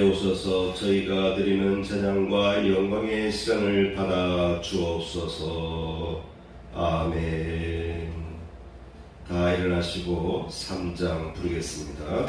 오셔서 저희가 드리는 찬양과 영광의 시간을 받아 주옵소서. 아멘. 다 일어나시고 3장 부르겠습니다.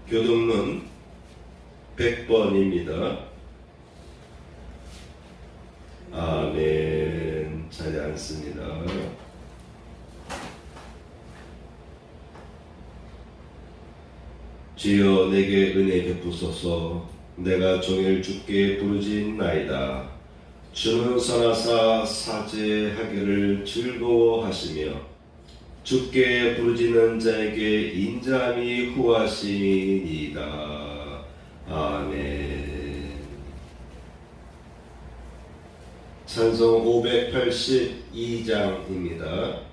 교동문 100번입니다. 아멘. 자리 앉습니다. 주여 내게 은혜 베푸소서. 내가 종일 주께 부르짖나이다. 주는 선하사 사죄하기를 즐거워하시며 주께 부르짖는 자에게 인자함이 후하시니이다. 아멘. 찬송 582장입니다.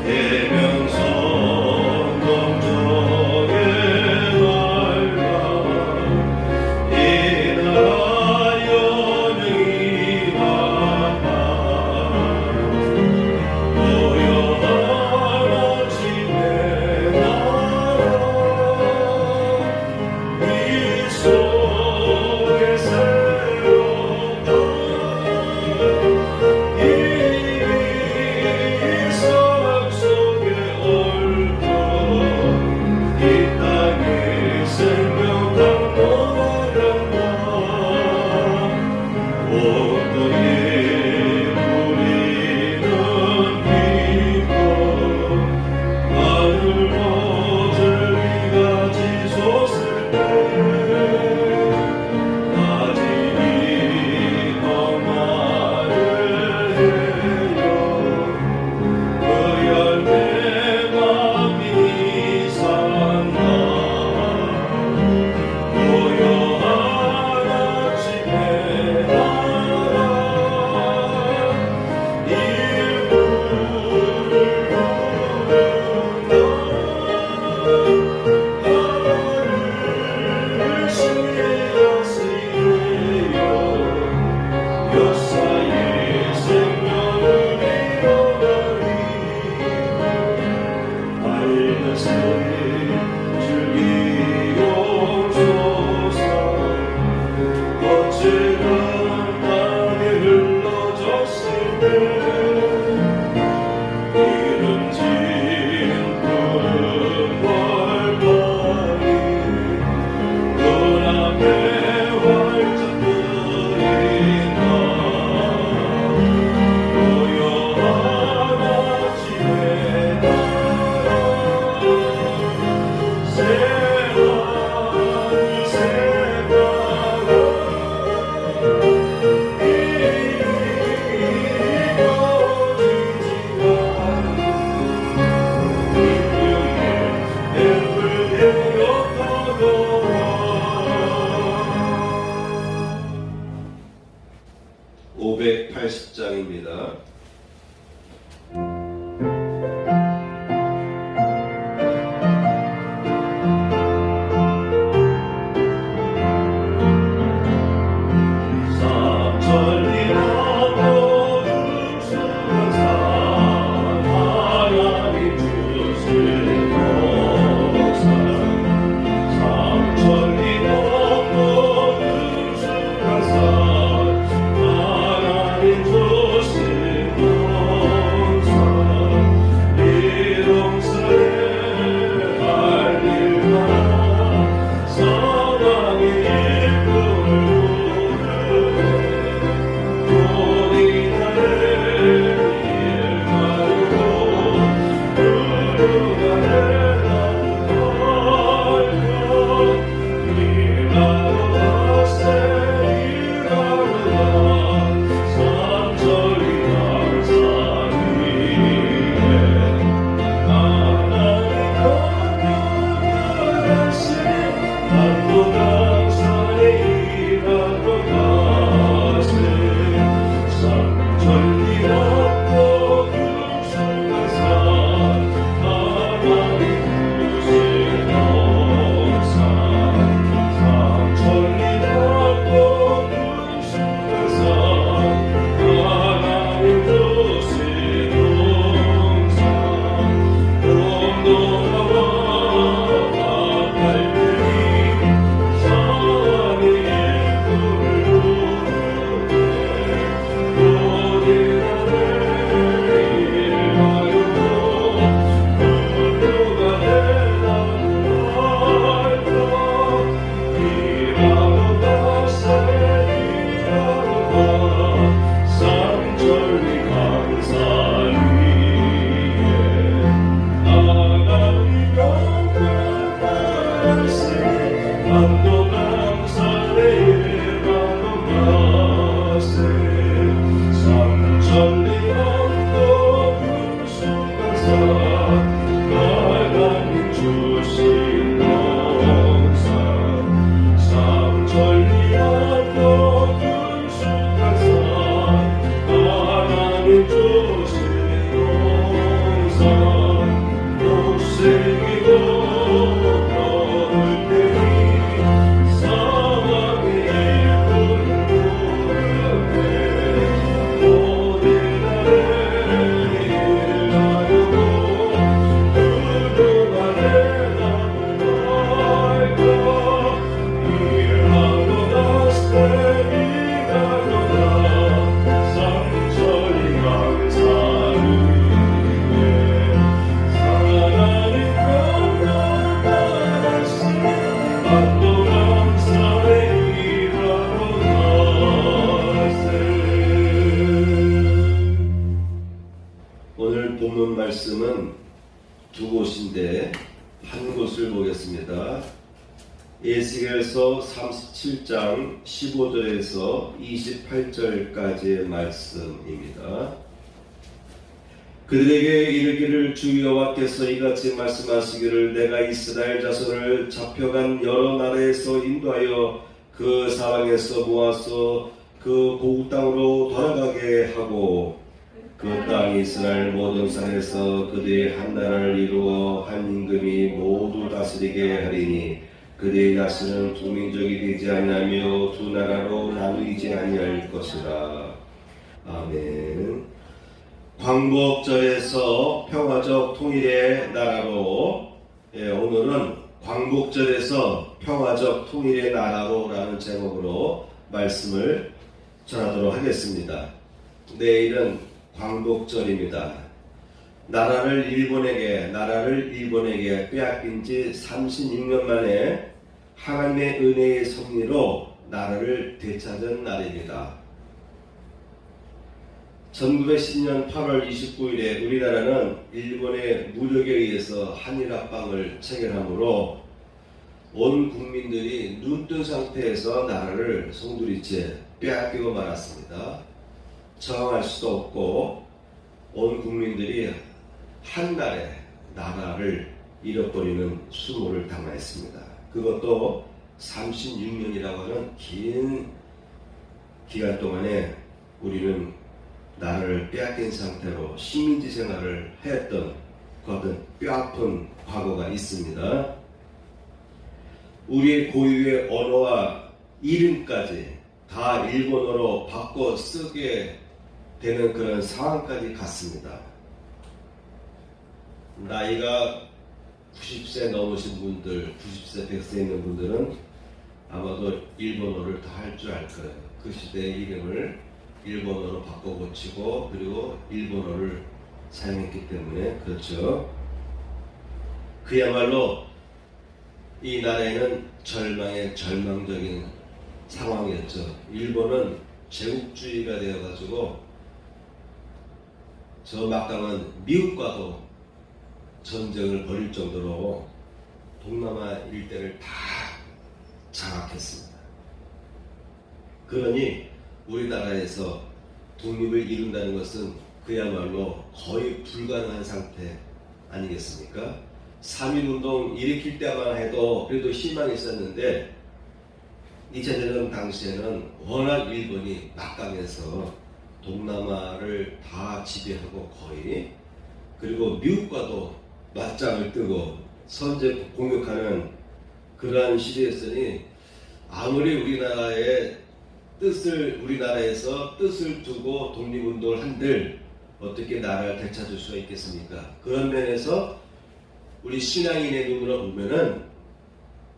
대명성 검정의 날과 것을 보겠습니다. 에스겔서 37장 15절에서 28절까지의 말씀입니다. 그들에게 이르기를 주 여호와께서 이같이 말씀하시기를 내가 이스라엘 자손을 잡혀간 여러 나라에서 인도하여 그 사방에서 모아서 그 고국 땅으로 돌아가게 하고 그 땅 이스라엘 모든 산에서 그들의 한 나라를 이루어 한 임금이 모두 다스리게 하리니 그들의 다스는 두 민족이 되지 아니하며 두 나라로 나누이지 아니할 것이라. 아멘. 광복절에서 평화적 통일의 나라로, 오늘은 광복절에서 평화적 통일의 나라로라는 제목으로 말씀을 전하도록 하겠습니다. 내일은 광복절입니다. 나라를 일본에게 빼앗긴 지 36년 만에 하나님의 은혜의 섭리로 나라를 되찾은 날입니다. 1910년 8월 29일에 우리나라는 일본의 무력에 의해서 한일합방을 체결하므로 온 국민들이 눈뜬 상태에서 나라를 송두리째 빼앗기고 말았습니다. 저항할 수도 없고 온 국민들이 한날에 나라를 잃어버리는 수모를 당하였습니다. 그것도 36년이라고 하는 긴 기간 동안에 우리는 나라를 빼앗긴 상태로 식민지 생활을 했던 그 어떤 뼈아픈 과거가 있습니다. 우리의 고유의 언어와 이름까지 다 일본어로 바꿔 쓰게 되는 그런 상황까지 갔습니다. 나이가 90세 넘으신 분들, 90세, 100세 있는 분들은 아마도 일본어를 다 할 줄 알 거예요. 그 시대의 이름을 일본어로 바꿔 고치고 그리고 일본어를 사용했기 때문에 그렇죠. 그야말로 이 나라에는 절망적인 상황이었죠. 일본은 제국주의가 되어가지고 저 막강한 미국과도 전쟁을 벌일 정도로 동남아 일대를 다 장악했습니다. 그러니 우리나라에서 독립을 이룬다는 것은 그야말로 거의 불가능한 상태 아니겠습니까? 3.1운동 일으킬 때만 해도 그래도 희망이 있었는데 2차 대전 당시에는 워낙 일본이 막강해서 동남아를 다 지배하고 거의 그리고 미국과도 맞짱을 뜨고 선제 공격하는 그러한 시대였으니 아무리 우리나라에서 뜻을 두고 독립운동을 한들 어떻게 나라를 되찾을 수가 있겠습니까? 그런 면에서 우리 신앙인의 눈으로 보면은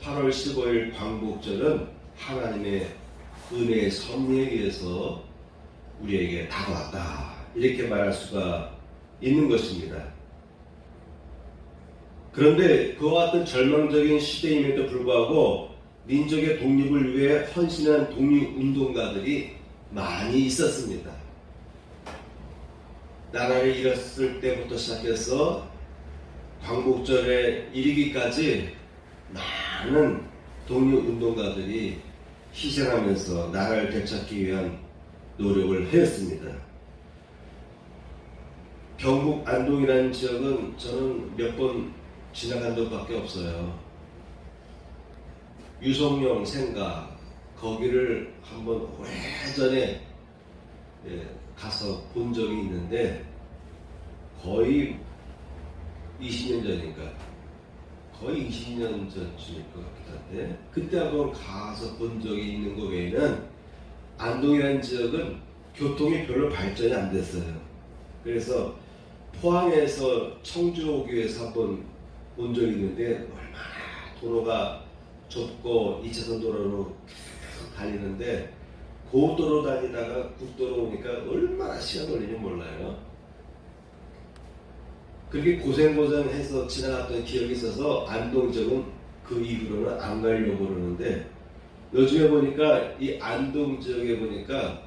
8월 15일 광복절은 하나님의 은혜의 섭리에 의해서 우리에게 다가왔다 이렇게 말할 수가 있는 것입니다. 그런데 그와 같은 절망적인 시대임에도 불구하고 민족의 독립을 위해 헌신한 독립운동가들이 많이 있었습니다. 나라를 잃었을 때부터 시작해서 광복절에 이르기까지 많은 독립운동가들이 희생하면서 나라를 되찾기 위한 노력을 하였습니다. 경북 안동이라는 지역은 저는 몇 번 지나간 적밖에 없어요. 유성룡 생가 거기를 한번 오래전에 가서 본 적이 있는데 거의 20년 전인가 거의 20년 전쯤일 것 같기도 한데 그때 한번 가서 본 적이 있는 것 외에는 안동이라는 지역은 교통이 별로 발전이 안 됐어요. 그래서 포항에서 청주 오기 위해서 한번 온 적이 있는데 얼마나 도로가 좁고 2차선 도로로 계속 달리는데 고도로 다니다가 국도로 오니까 얼마나 시간 걸리는지 몰라요. 그렇게 고생해서 지나갔던 기억이 있어서 안동 지역은 그 이후로는 안 가려고 그러는데 요즘에 보니까 이 안동 지역에 보니까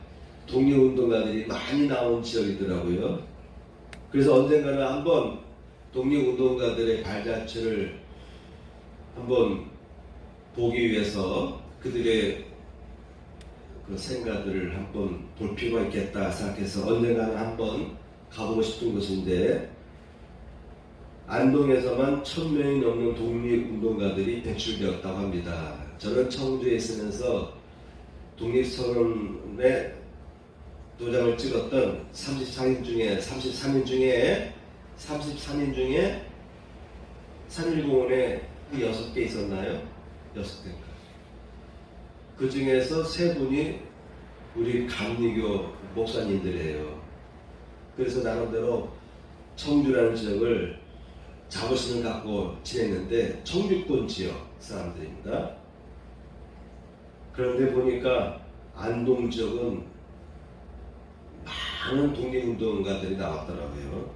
독립운동가들이 많이 나온 지역이더라고요. 그래서 언젠가는 한번 독립운동가들의 발자취를 한번 보기 위해서 그들의 그 생각들을 한번 볼 필요가 있겠다 생각해서 언젠가는 한번 가보고 싶은 곳인데, 안동에서만 1000명이 넘는 독립운동가들이 배출되었다고 합니다. 저는 청주에 있으면서 독립선언에 도장을 찍었던 33인 중에 3.1공원에 6개 있었나요? 6개인가? 그 중에서 3분이 우리 감리교 목사님들이에요. 그래서 나름대로 청주라는 지역을 자부심을 갖고 지냈는데 청주권 지역 사람들입니다. 그런데 보니까 안동 지역은 많은 독립운동가들이 나왔더라고요.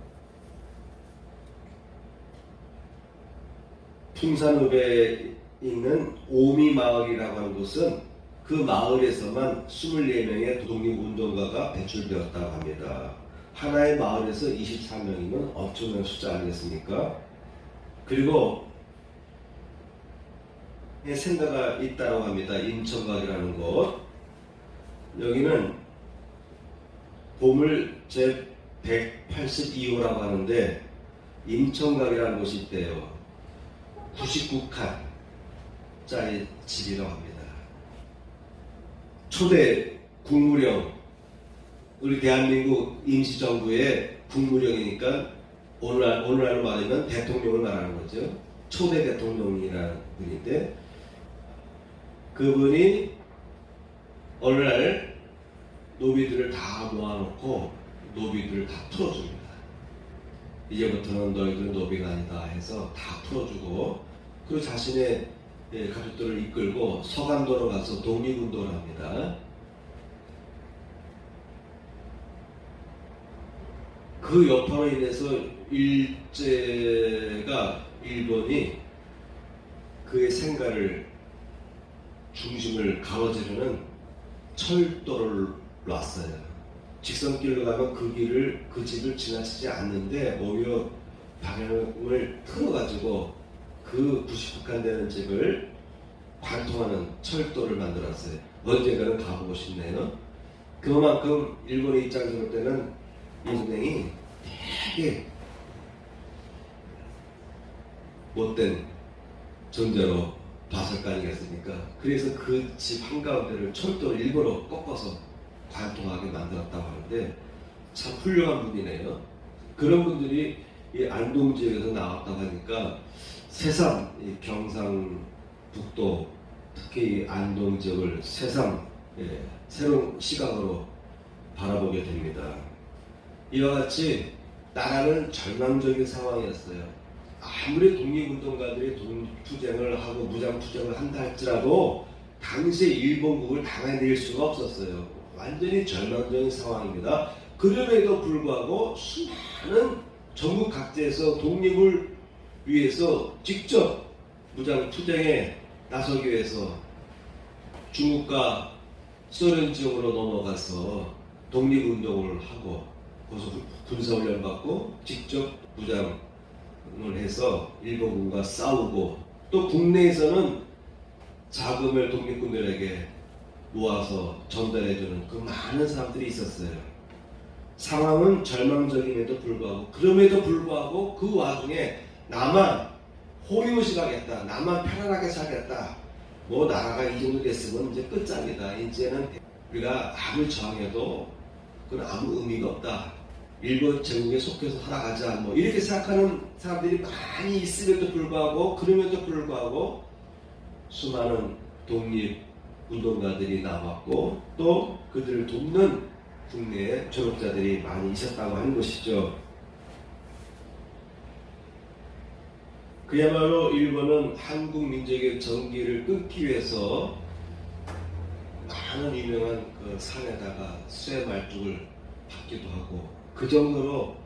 풍산읍에 있는 오미마을이라고 하는 곳은 그 마을에서만 24명의 독립운동가가 배출되었다고 합니다. 하나의 마을에서 24명이면 엄청난 숫자 아니겠습니까? 그리고 생가가 있다고 합니다. 인천각이라는 곳. 여기는 보물 제 182호라고 하는데 인천각이라는 곳이 있대요. 99칸짜리 집이라고 합니다. 초대 국무령, 우리 대한민국 임시정부의 국무령이니까 오늘날로 말하면 대통령을 말하는 거죠. 초대 대통령이라는 분인데, 그분이 어느 날 노비들을 다 모아놓고 노비들을 다 풀어줍니다. 이제부터는 너희들은 노비가 아니다 해서 다 풀어주고, 그리고 자신의 가족들을 이끌고 서간도로 가서 독립운동을 합니다. 그 여파로 인해서 일본이 그의 생가를 중심을 가로지르는 철도를 놨어요. 직선길로 가면 그 집을 지나치지 않는데 오히려 방향을 틀어가지고 그 99칸 되는 집을 관통하는 철도를 만들었어요. 언젠가는 가보고 싶네요. 그만큼 일본의 입장에서 볼 때는 이 은행이 되게 못된 존재로 봤을 거 아니겠습니까? 그래서 그 집 한가운데를 철도를 일부러 꺾어서 관통하게 만들었다고 하는데 참 훌륭한 분이네요. 그런 분들이 이 안동 지역에서 나왔다고 하니까 새삼 이 경상북도, 특히 이 안동 지역을 새삼 새로운 시각으로 바라보게 됩니다. 이와 같이 나라는 절망적인 상황이었어요. 아무리 독립운동가들이 독립투쟁을 하고 무장투쟁을 한다 할지라도 당시에 일본국을 당해낼 수가 없었어요. 완전히 절망적인 상황입니다. 그럼에도 불구하고 수많은 전국 각지에서 독립을 위해서 직접 무장투쟁에 나서기 위해서 중국과 소련 지역으로 넘어가서 독립운동을 하고 거기서 군사훈련 받고 직접 무장을 해서 일본군과 싸우고, 또 국내에서는 자금을 독립군들에게 모아서 전달해주는 그 많은 사람들이 있었어요. 상황은 절망적임에도 불구하고, 그럼에도 불구하고 그 와중에 나만 호의호식하겠다, 나만 편안하게 살겠다, 뭐 나라가 이 정도 됐으면 이제 끝장이다, 이제는 우리가 아무리 저항해도 그건 아무 의미가 없다, 일본 제국에 속해서 살아가자, 뭐 이렇게 생각하는 사람들이 많이 있음에도 불구하고, 그럼에도 불구하고 수많은 독립운동가들이 나왔고, 또 그들을 돕는 국내에 졸업자들이 많이 있었다고 하는 것이죠. 그야말로 일본은 한국 민족의 전기를 끊기 위해서 많은 유명한 그 산에다가 쇠 말뚝을 박기도 하고, 그 정도로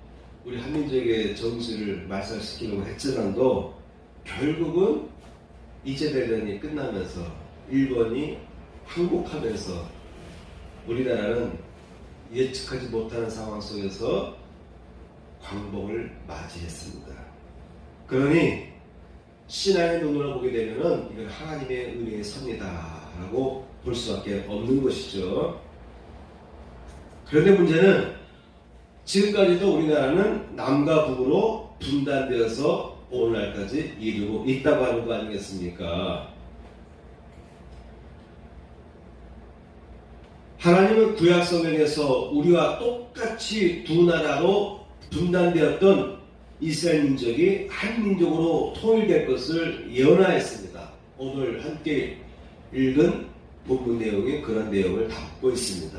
우리 한민족의 정신을 말살시키려고 했지만도 결국은 이제대전이 끝나면서 일본이 항복하면서 우리나라는 예측하지 못하는 상황 속에서 광복을 맞이했습니다. 그러니 신앙의 눈으로 보게 되면은 이건 하나님의 은혜의 선이다라고 볼 수밖에 없는 것이죠. 그런데 문제는 지금까지도 우리나라는 남과 북으로 분단되어서 오늘날까지 이루고 있다고 하는 거 아니겠습니까? 하나님은 구약 성경에서 우리와 똑같이 두 나라로 분단되었던 이스라엘 민족이 한 민족으로 통일될 것을 예언하였습니다. 오늘 함께 읽은 본문 내용이 그런 내용을 담고 있습니다.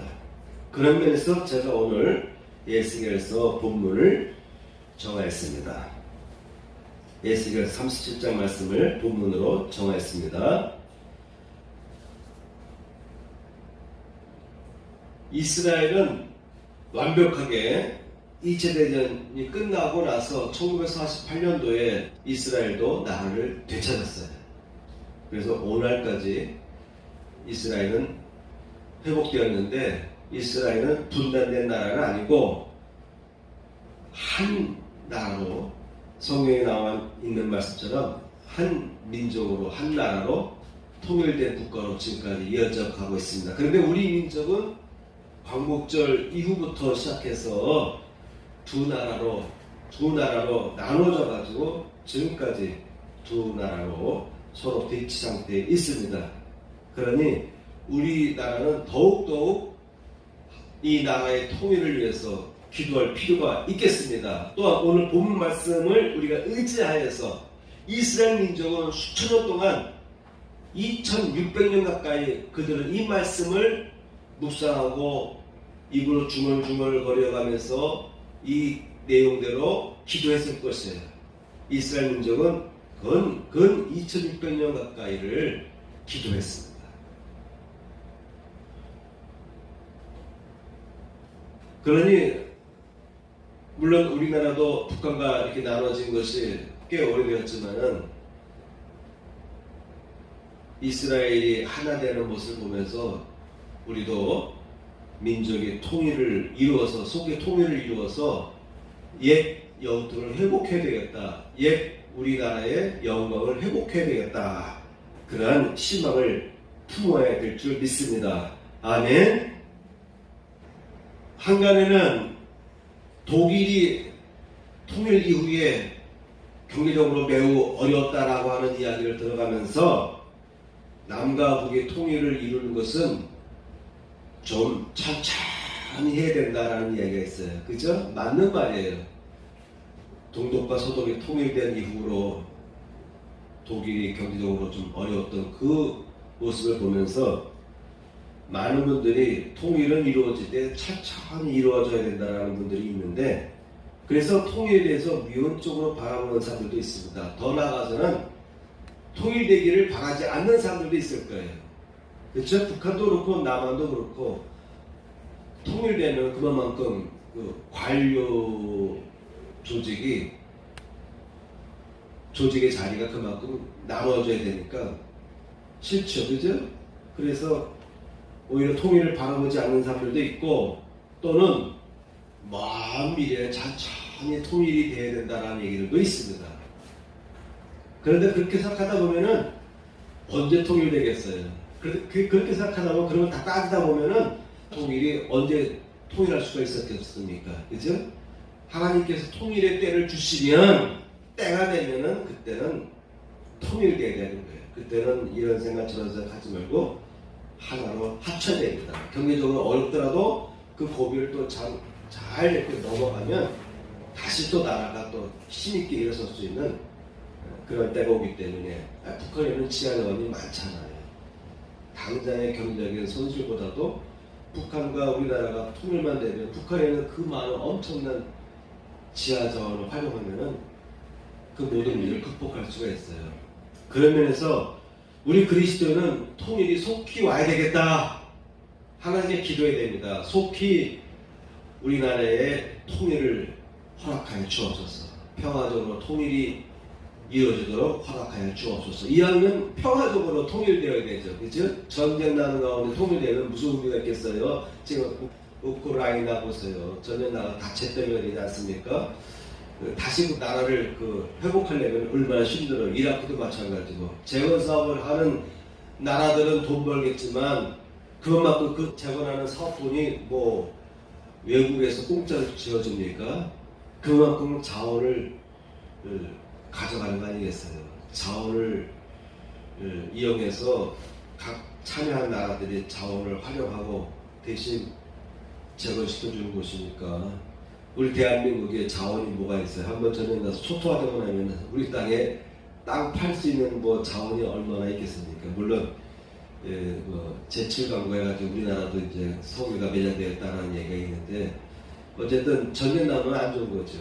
그런 면에서 제가 오늘 에스겔서 본문을 정하였습니다. 에스겔 37장 말씀을 본문으로 정하였습니다. 이스라엘은 완벽하게 2차 대전이 끝나고 나서 1948년도에 이스라엘도 나라를 되찾았어요. 그래서 오늘까지 이스라엘은 회복되었는데 이스라엘은 분단된 나라는 아니고 한 나라로 성경에 나와 있는 말씀처럼 한 민족으로 한 나라로 통일된 국가로 지금까지 이어져 가고 있습니다. 그런데 우리 민족은 광복절 이후부터 시작해서 두 나라로 나눠져 가지고 지금까지 두 나라로 서로 대치 상태에 있습니다. 그러니 우리나라는 더욱더욱 이 나라의 통일을 위해서 기도할 필요가 있겠습니다. 또한 오늘 본문 말씀을 우리가 의지하여서 이스라엘 민족은 수천 년 동안 2600년 가까이 그들은 이 말씀을 묵상하고 입으로 중얼중얼 거려가면서 이 내용대로 기도했을 것이에요. 이스라엘 민족은 근 2600년 가까이를 기도했습니다. 그러니 물론 우리나라도 북한과 이렇게 나눠진 것이 꽤 오래되었지만은 이스라엘이 하나 되는 모습을 보면서 우리도 민족의 통일을 이루어서 속의 통일을 이루어서 옛 영토를 회복해야 되겠다. 옛 우리나라의 영광을 회복해야 되겠다. 그러한 희망을 품어야 될 줄 믿습니다. 아멘. 한간에는 독일이 통일 이후에 경제적으로 매우 어려웠다라고 하는 이야기를 들어가면서 남과 북의 통일을 이루는 것은 좀 천천히 해야 된다라는 이야기가 있어요. 그죠? 맞는 말이에요. 동독과 서독이 통일된 이후로 독일이 경제적으로 좀 어려웠던 그 모습을 보면서 많은 분들이 통일은 이루어질 때 천천히 이루어져야 된다는 분들이 있는데 그래서 통일에 대해서 미온적으로 바라보는 사람들도 있습니다. 더 나아가서는 통일되기를 바라지 않는 사람들도 있을 거예요. 그렇죠? 북한도 그렇고 남한도 그렇고 통일되면 그만큼 그 관료 조직의 자리가 그만큼 나눠져야 되니까 싫죠. 그죠? 그래서 오히려 통일을 바라보지 않는 사람들도 있고 또는 먼 미래에 천천히 통일이 돼야 된다는 얘기들도 있습니다. 그런데 그렇게 생각하다 보면은 언제 통일되겠어요? 그렇게 생각하다 보면 그러면 다 따지다 보면은 통일이 언제 통일할 수가 있었겠습니까? 그죠? 하나님께서 통일의 때를 주시면 때가 되면은 그때는 통일돼야 되는 거예요. 그때는 이런 생각 저런 생각 하지 말고 하나로 합쳐야 됩니다. 경제적으로 어렵더라도 그 고비를 또 잘 이렇게 넘어가면 다시 또 나라가 또 힘있게 일어설 수 있는 그런 때가 오기 때문에 북한에는 지하자원이 많잖아요. 당장의 경제적인 손실보다도 북한과 우리나라가 통일만 되면 북한에는 그 많은 엄청난 지하자원을 활용하면은 그 모든 일을 극복할 수가 있어요. 그런 면에서 우리 그리스도인은 통일이 속히 와야 되겠다. 하나님께 기도해야 됩니다. 속히 우리나라의 통일을 허락하여 주옵소서. 평화적으로 통일이 이루어지도록 허락하여 주옵소서. 이왕이면 평화적으로 통일되어야 되죠. 그죠? 전쟁 나는 가운데 통일되면 무슨 의미가 있겠어요? 지금 우크라이나 보세요. 전쟁 나가 다쳤다면 되지 않습니까? 다시 그 나라를 회복하려면 얼마나 힘들어요. 이라크도 마찬가지고. 재건 사업을 하는 나라들은 돈 벌겠지만 그것만큼 그 재건하는 사업돈이 뭐 외국에서 공짜로 지어줍니까? 그만큼 자원을 가져가는 거 아니겠어요? 자원을 이용해서 각 참여한 나라들이 자원을 활용하고 대신 재건시켜주는 곳이니까 우리 대한민국에 자원이 뭐가 있어요? 한번 전에 가서 초토화되고 나면 우리 땅에 땅 팔 수 있는 뭐 자원이 얼마나 있겠습니까? 물론 제7강구 해가지고 우리나라도 이제 석유가 매장되었다는 얘기가 있는데 어쨌든 전쟁 나면 안 좋은 거죠.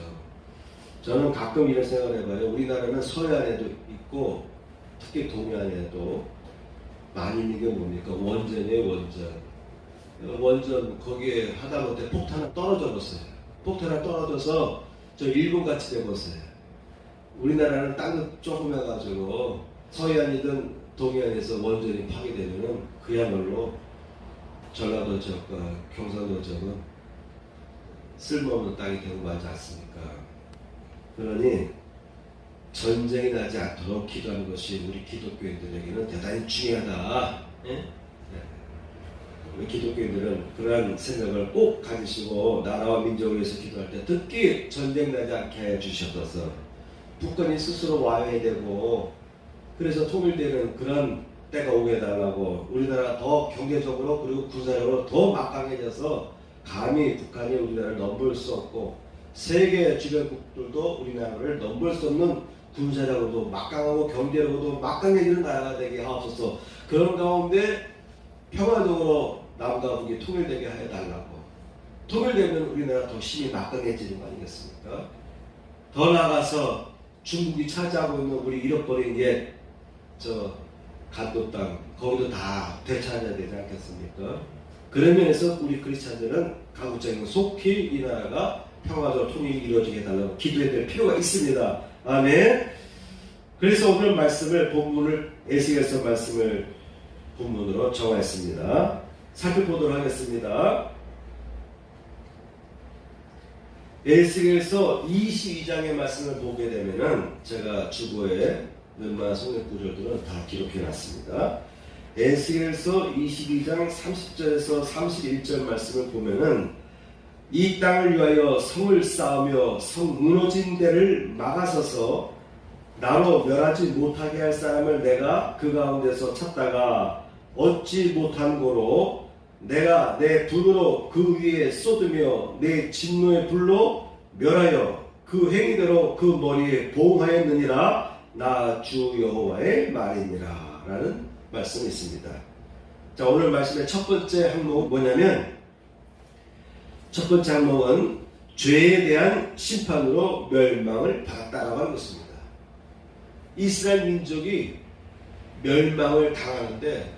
저는 가끔 이런 생각을 해봐요. 우리나라는 서해안에도 있고 특히 동해안에도 많이 있는 게 뭡니까? 원전이에요, 원전. 원전 거기에 하다못해 폭탄이 떨어져 버렸어요. 폭탄이 떨어져서 저 일본같이 돼버렸어요. 우리나라는 땅도 조금 해가지고 서해안이든 동해안에서 원전이 파괴되면은 그야말로 전라도 지역과 경상도 지역은 쓸모없는 땅이 되고 마지 않습니까? 그러니 전쟁이 나지 않도록 기도하는 것이 우리 기독교인들에게는 대단히 중요하다. 예? 우리 기독교인들은 그러한 생각을 꼭 가지시고 나라와 민족을 위해서 기도할 때 특히 전쟁 나지 않게 해 주셔서 북한이 스스로 와야 되고 그래서 통일되는 그런 때가 오게 해달라고 우리나라 더 경제적으로 그리고 군사적으로 더 막강해져서 감히 북한이 우리나라를 넘볼 수 없고 세계 주변국들도 우리나라를 넘볼 수 없는 군사적으로도 막강하고 경제적으로도 막강해지는 나라가 되게 하옵소서. 그런 가운데 평화적으로 남과 북이 통일되게 해달라고. 통일되면 우리나라 더 힘이 막강해지는 거 아니겠습니까? 더 나아가서 중국이 차지하고 있는 우리 잃어버린 간도 땅 거기도 다 되찾아야 되지 않겠습니까? 그런 면에서 우리 크리스찬들은 가급적이면 속히 이 나라가 평화적으로 통일이 이루어지게 해달라고 기도해야 될 필요가 있습니다. 아멘. 그래서 오늘 말씀을 본문을 에스겔서 말씀을 본문으로 정하였습니다. 살펴보도록 하겠습니다. 에스겔서 22장의 말씀을 보게 되면은 제가 주보에 웬만한 성경 구절들은 다 기록해 놨습니다. 에스겔서 22장 30절에서 31절 말씀을 보면은 이 땅을 위하여 성을 쌓으며 성 무너진 데를 막아서서 나로 멸하지 못하게 할 사람을 내가 그 가운데서 찾다가 얻지 못한 고로 내가 내 분으로 그 위에 쏟으며 내 진노의 불로 멸하여 그 행위대로 그 머리에 보응하였느니라. 나 주 여호와의 말이니라 라는 말씀이 있습니다. 자, 오늘 말씀의 첫 번째 항목은 뭐냐면 첫 번째 항목은 죄에 대한 심판으로 멸망을 받았다라고 하는 것입니다. 이스라엘 민족이 멸망을 당하는데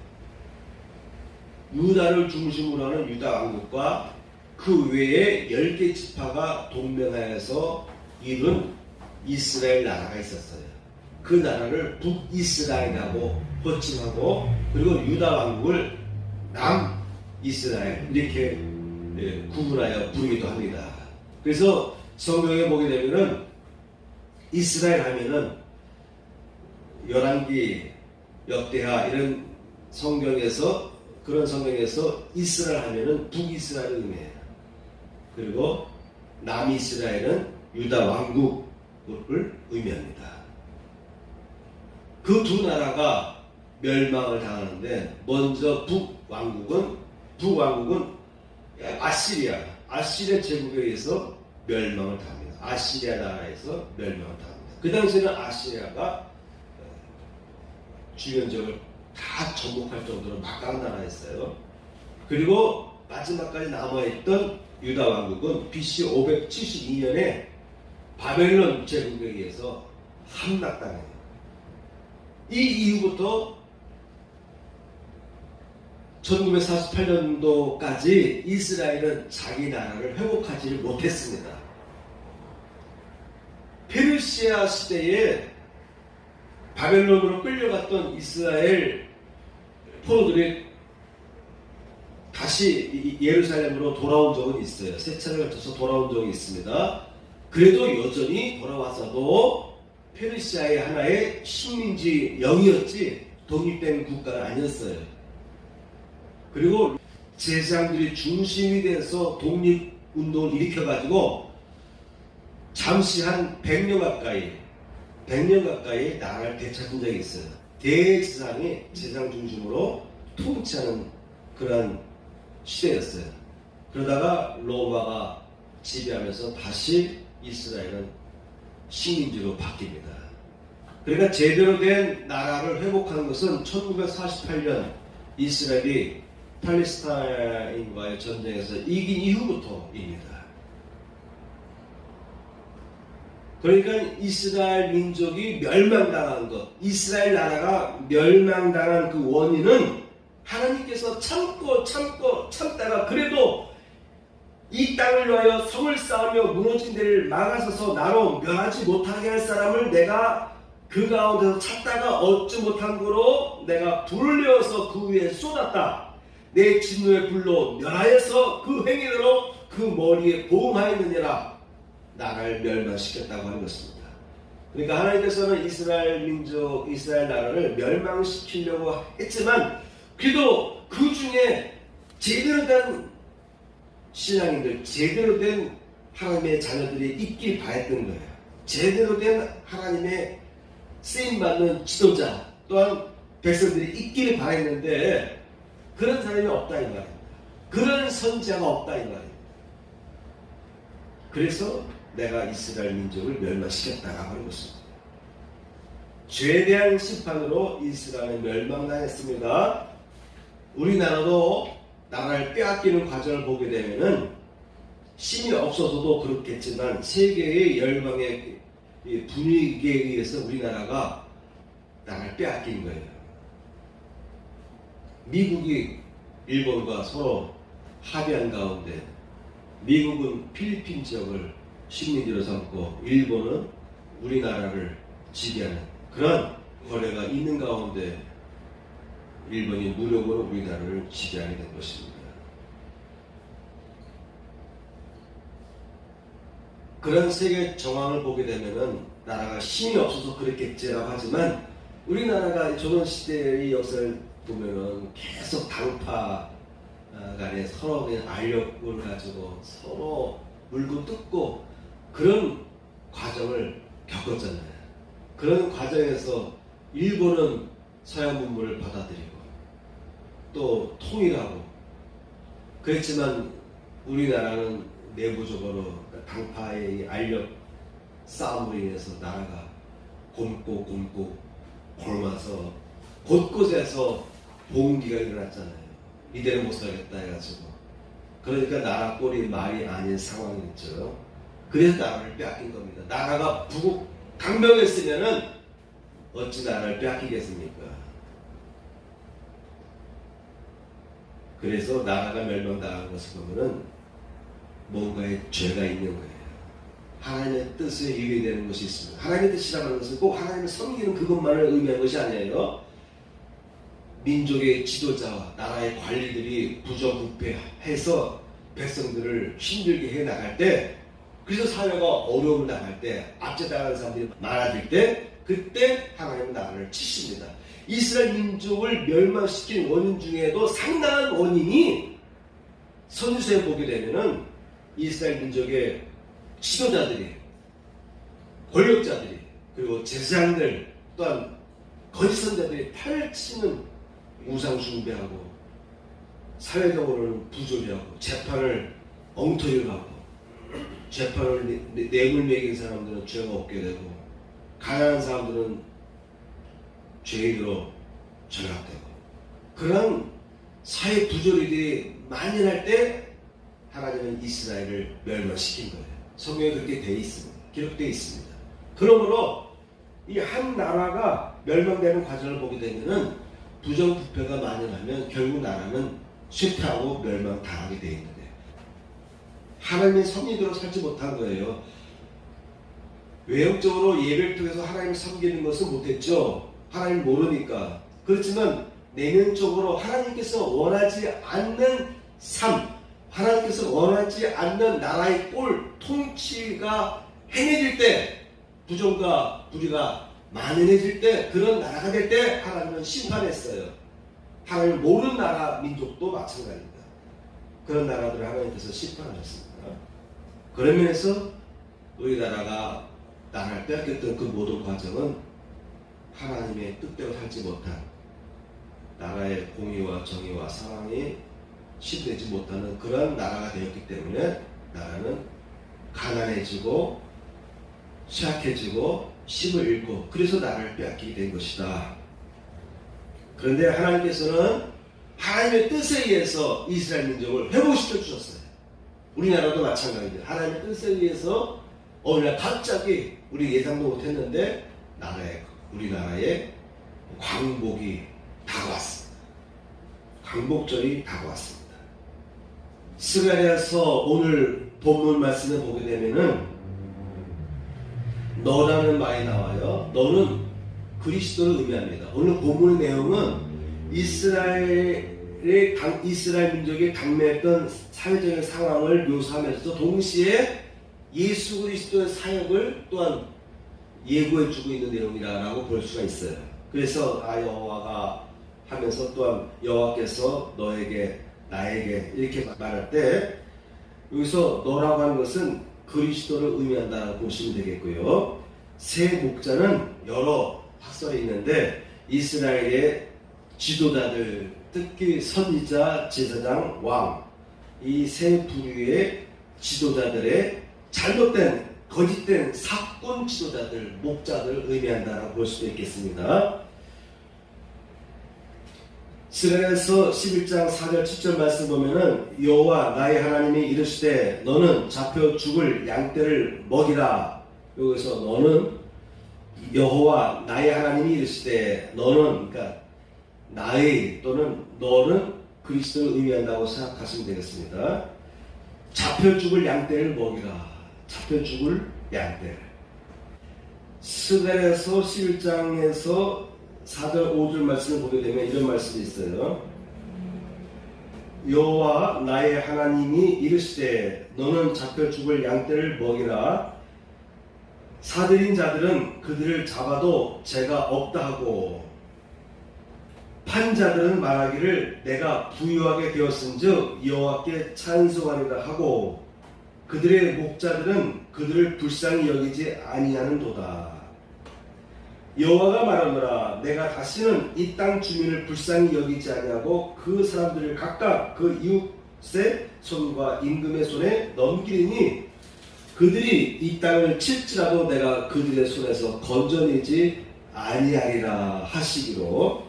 유다를 중심으로 하는 유다 왕국과 그 외에 10개 지파가 동맹하여서 이룬 이스라엘 나라가 있었어요. 그 나라를 북이스라엘이라고 호칭하고 그리고 유다 왕국을 남이스라엘 이렇게 구분하여 부르기도 합니다. 그래서 성경에 보게 되면은 이스라엘 하면은 열왕기, 역대하 이런 성경에서 그런 성경에서 이스라엘 하면은 북이스라엘을 의미해요. 그리고 남이스라엘은 유다 왕국을 의미합니다. 그 두 나라가 멸망을 당하는데 먼저 북왕국은 아시리아 제국에 의해서 멸망을 당합니다. 아시리아 나라에서 멸망을 당합니다. 그 당시에는 아시리아가 주변 지역을 다 정복할 정도로 막강한 나라였어요. 그리고 마지막까지 남아있던 유다 왕국은 BC 572년에 바벨론 제국에 의해서 함락당해요. 이 이후부터 1948년도까지 이스라엘은 자기 나라를 회복하지를 못했습니다. 페르시아 시대에 바벨론으로 끌려갔던 이스라엘 포로들이 다시 예루살렘으로 돌아온 적은 있어요. 세 차례 걸쳐서 돌아온 적이 있습니다. 그래도 여전히 돌아와서도 페르시아의 하나의 식민지 영이었지 독립된 국가는 아니었어요. 그리고 제사장들이 중심이 돼서 독립운동을 일으켜가지고 잠시 한 100년 가까이 나라를 되찾은 적이 있어요. 대제사장이 제사장 중심으로 통치하는 그런 시대였어요. 그러다가 로마가 지배하면서 다시 이스라엘은 식민지로 바뀝니다. 그러니까 제대로 된 나라를 회복하는 것은 1948년 이스라엘이 팔레스타인과의 전쟁에서 이긴 이후부터입니다. 그러니까 이스라엘 민족이 멸망당한 것, 이스라엘 나라가 멸망당한 그 원인은 하나님께서 참다가 그래도 이 땅을 위하여 성을 쌓으며 무너진 데를 막아서서 나로 멸하지 못하게 할 사람을 내가 그 가운데서 찾다가 얻지 못한 거로 내가 불을 내어서 그 위에 쏟았다. 내 진노의 불로 멸하여서 그 행위대로 그 머리에 보응하였느니라. 나라를 멸망시켰다고 하는 것입니다. 그러니까 하나님께서는 이스라엘 민족, 이스라엘 나라를 멸망시키려고 했지만 그래도 그 중에 제대로 된 신앙인들, 제대로 된 하나님의 자녀들이 있길 바랬던 거예요. 제대로 된 하나님의 쓰임받는 지도자 또한 백성들이 있기를 바랬는데 그런 사람이 없다 이 말입니다. 그런 선지자가 없다 이 말입니다. 그래서 내가 이스라엘 민족을 멸망시켰다고 하는 것입니다. 죄에 대한 심판으로 이스라엘은 멸망당했습니다. 우리나라도 나라를 빼앗기는 과정을 보게 되면은 힘이 없어서도 그렇겠지만 세계의 열방의 분위기에 의해서 우리나라가 나라를 빼앗긴 거예요. 미국이 일본과 서로 합의한 가운데 미국은 필리핀 지역을 식민지로 삼고 일본은 우리나라를 지배하는 그런 거래가 있는 가운데 일본이 무력으로 우리나라를 지배하게 된 것입니다. 그런 세계 정황을 보게 되면은 나라가 힘이 없어서 그랬겠지라고 하지만 우리나라가 조선시대의 역사를 보면은 계속 당파 간에 서로 그냥 알력을 가지고 서로 물고 뜯고 그런 과정을 겪었잖아요. 그런 과정에서 일본은 서양 문물을 받아들이고 또 통일하고 그랬지만 우리나라는 내부적으로 당파의 알력 싸움으로 인해서 나라가 곪고 곪아서 곳곳에서 봉기가 일어났잖아요. 이대로 못 살겠다 해가지고 그러니까 나라 꼴이 말이 아닌 상황이었죠. 그래서 나라를 빼앗긴 겁니다. 나라가 부국 강병했으면은 어찌 나라를 빼앗기겠습니까? 그래서 나라가 멸망당한 것을 보면은 뭔가의 죄가 있는 거예요. 하나님의 뜻에 위배되는 것이 있습니다. 하나님의 뜻이라고 하는 것은 꼭 하나님을 섬기는 그것만을 의미하는 것이 아니에요. 민족의 지도자와 나라의 관리들이 부정부패해서 백성들을 힘들게 해 나갈 때, 그래서 사회가 어려움을 나갈 때, 압제당하는 사람들이 많아질 때, 그때 하나님은 나라를 치십니다. 이스라엘 민족을 멸망시킨 원인 중에도 상당한 원인이 선지서에 보게 되면은 이스라엘 민족의 지도자들이, 권력자들이, 그리고 제사장들 또한 거짓 선자들이 펼치는 우상 숭배하고 사회적으로는 부조리하고 재판을 엉터리로 하고 재판을 뇌물 매긴 사람들은 죄가 없게 되고 가난한 사람들은 죄인으로 전락되고 그런 사회 부조리들이 만연할 때 하나님은 이스라엘을 멸망시킨 거예요. 성경에 그렇게 되어 있습니다. 기록되어 있습니다. 그러므로 이 한 나라가 멸망되는 과정을 보게 되면은 부정부패가 만연하면 결국 나라는 쇠퇴하고 멸망당하게 되어 있는데 하나님의 섭리대로 살지 못한 거예요. 외형적으로 예배를 통해서 하나님을 섬기는 것은 못했죠. 하나님을 모르니까. 그렇지만 내면적으로 하나님께서 원하지 않는 삶, 하나님께서 원하지 않는 나라의 꼴, 통치가 행해질 때, 부정과 불의가 만연해질 때, 그런 나라가 될 때 하나님은 심판했어요. 하나님을 모르는 나라 민족도 마찬가지입니다. 그런 나라들을 하나님께서 심판하셨습니다. 그런 면에서 우리나라가 나라를 빼앗겼던 그 모든 과정은 하나님의 뜻대로 살지 못한, 나라의 공의와 정의와 사랑이 실현되지 못하는 그런 나라가 되었기 때문에 나라는 가난해지고 쇠약해지고 힘을 잃고, 그래서 나라를 빼앗기게 된 것이다. 그런데 하나님께서는 하나님의 뜻에 의해서 이스라엘 민족을 회복시켜 주셨어요. 우리나라도 마찬가지입니다. 하나님의 뜻에 의해서 어느 날 갑자기 우리 예상도 못했는데 우리나라에 광복이 다가왔습니다. 광복절이 다가왔습니다. 스가랴서 오늘 본문 말씀을 보게 되면은 너라는 말이 나와요. 너는 그리스도를 의미합니다. 오늘 본문 내용은 이스라엘 민족이 당면했던 사회적인 상황을 묘사하면서 동시에 예수 그리스도의 사역을 또한 예고해주고 있는 내용이라고 볼 수가 있어요. 그래서 여호와가 하면서 또한 여호와께서 너에게 나에게 이렇게 말할 때, 여기서 너라고 하는 것은 그리스도를 의미한다고 보시면 되겠고요. 세 목자는 여러 학설이 있는데 이스라엘의 지도자들, 특히 선지자, 제사장, 왕, 이 세 부류의 지도자들의 잘못된 거짓된 사건 지도자들, 목자들을 의미한다고 볼 수도 있겠습니다. 스가랴서 11장 4절 7절 말씀 보면은 여호와 나의 하나님이 이르시되 너는 잡혀 죽을 양떼를 먹이라. 여기서 너는 여호와 나의 하나님이 이르시되 너는, 그러니까 나의 또는 너는 그리스도를 의미한다고 생각하시면 되겠습니다. 잡혀 죽을 양떼를 먹이라. 잡혀 죽을 양떼. 스가랴서 11장에서 4절 5절 말씀을 보게 되면 이런 말씀이 있어요. 여호와 나의 하나님이 이르시되 너는 잡혀 죽을 양떼를 먹이라. 사들인 자들은 그들을 잡아도 죄가 없다 하고 판 자들은 말하기를 내가 부유하게 되었은즉 여호와께 찬송하리라 하고 그들의 목자들은 그들을 불쌍히 여기지 아니하는도다. 여호와가 말하노라 내가 다시는 이 땅 주민을 불쌍히 여기지 아니하고 그 사람들을 각각 그 이웃의 손과 임금의 손에 넘기리니 그들이 이 땅을 칠지라도 내가 그들의 손에서 건져내지 아니하리라 하시기로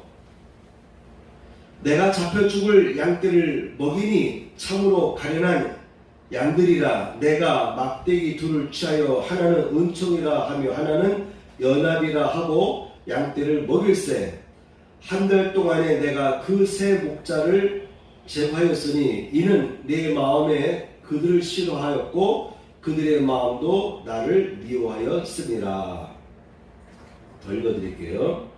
내가 잡혀 죽을 양떼를 먹이니 참으로 가련한 양들이라. 내가 막대기 둘을 취하여 하나는 은총이라 하며 하나는 연합이라 하고 양떼를 먹일세. 한 달 동안에 내가 그 세 목자를 제거하였으니 이는 내 마음에 그들을 싫어하였고 그들의 마음도 나를 미워하였습니다. 더 읽어드릴게요.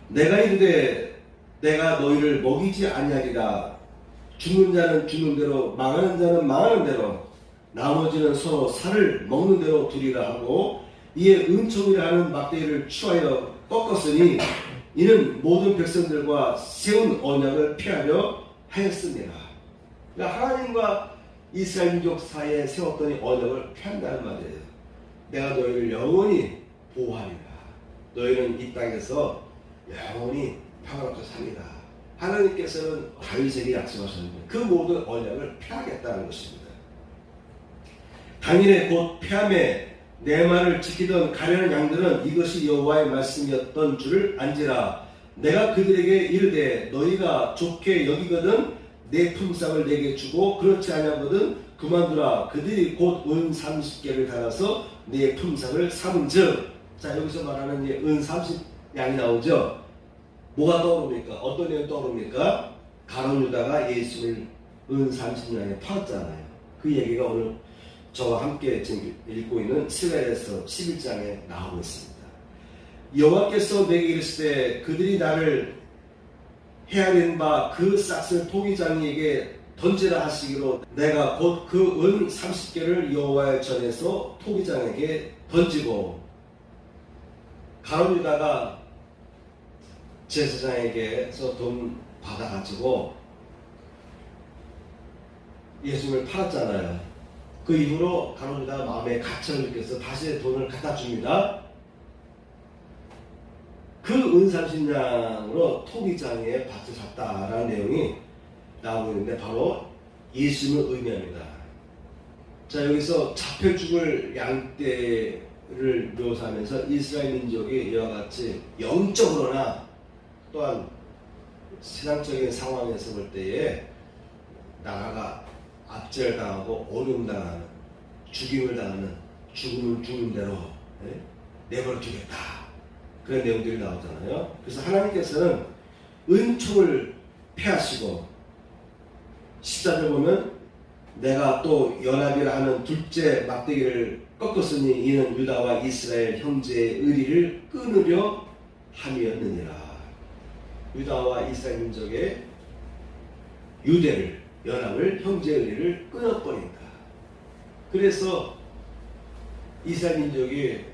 내가 이르되 내가 너희를 먹이지 아니하리라. 죽는 자는 죽는 대로 망하는 자는 망하는 대로 나머지는 서로 살을 먹는 대로 두리라 하고 이에 은총이라 하는 막대기를 취하여 꺾었으니 이는 모든 백성들과 세운 언약을 피하려 하였습니다. 그러니까 하나님과 이스라엘 민족 사이에 세웠던 이 언약을 피한다는 말이에요. 내가 너희를 영원히 보호하리라. 너희는 이 땅에서 영원히 평안하게 살리라. 하나님께서는 다윗에게 약속하셨는데 그 모든 언약을 피하겠다는 것입니다. 당일에 곧 폐함에 내 말을 지키던 가련한 양들은 이것이 여호와의 말씀이었던 줄을 안지라. 내가 그들에게 이르되 너희가 좋게 여기거든 내 품삯을 내게 주고 그렇지 아니하거든 그만두라. 그들이 곧 은 30개를 달아서 내 품삯을 삼은즉. 자, 여기서 말하는 은 30양이 나오죠. 뭐가 떠오릅니까? 어떤 내용이 떠오릅니까? 가룟 유다가 예수를 은 30양에 팔았잖아요. 그 얘기가 오늘 저와 함께 지금 읽고 있는 스가랴서 11장에 나오고 있습니다. 여호와께서 내게 이르시되 그들이 나를 헤아린 바 그 싹을 토기장이에게 던지라 하시기로 내가 곧 그 은 30개를 여호와의 전에서 토기장에게 던지고 가룟 유다가 제사장에게서 돈 받아가지고 예수님을 팔았잖아요. 그 이후로 가룟 유다가 마음에 가책을 느껴서 다시 돈을 갖다 줍니다. 그 은 30냥으로 토기장에 밭을 샀다라는 내용이 나오고 있는데 바로 예수님을 의미합니다. 자, 여기서 잡혀 죽을 양떼를 묘사하면서 이스라엘 민족이 이와 같이 영적으로나 또한 세상적인 상황에서 볼 때에 나라가 압제당하고 어려움당하는 죽임을 당하는 죽음을 죽는 대로 내버려 두겠다. 그런 내용들이 나오잖아요. 그래서 하나님께서는 은총을 패하시고 14절 보면 내가 또 연합이라 하는 둘째 막대기를 꺾었으니 이는 유다와 이스라엘 형제의 의리를 끊으려 함이었느니라. 유다와 이스라엘 민족의 유대를 연합을 형제의 의리를 끊어버린다. 그래서 이스라엘 민족이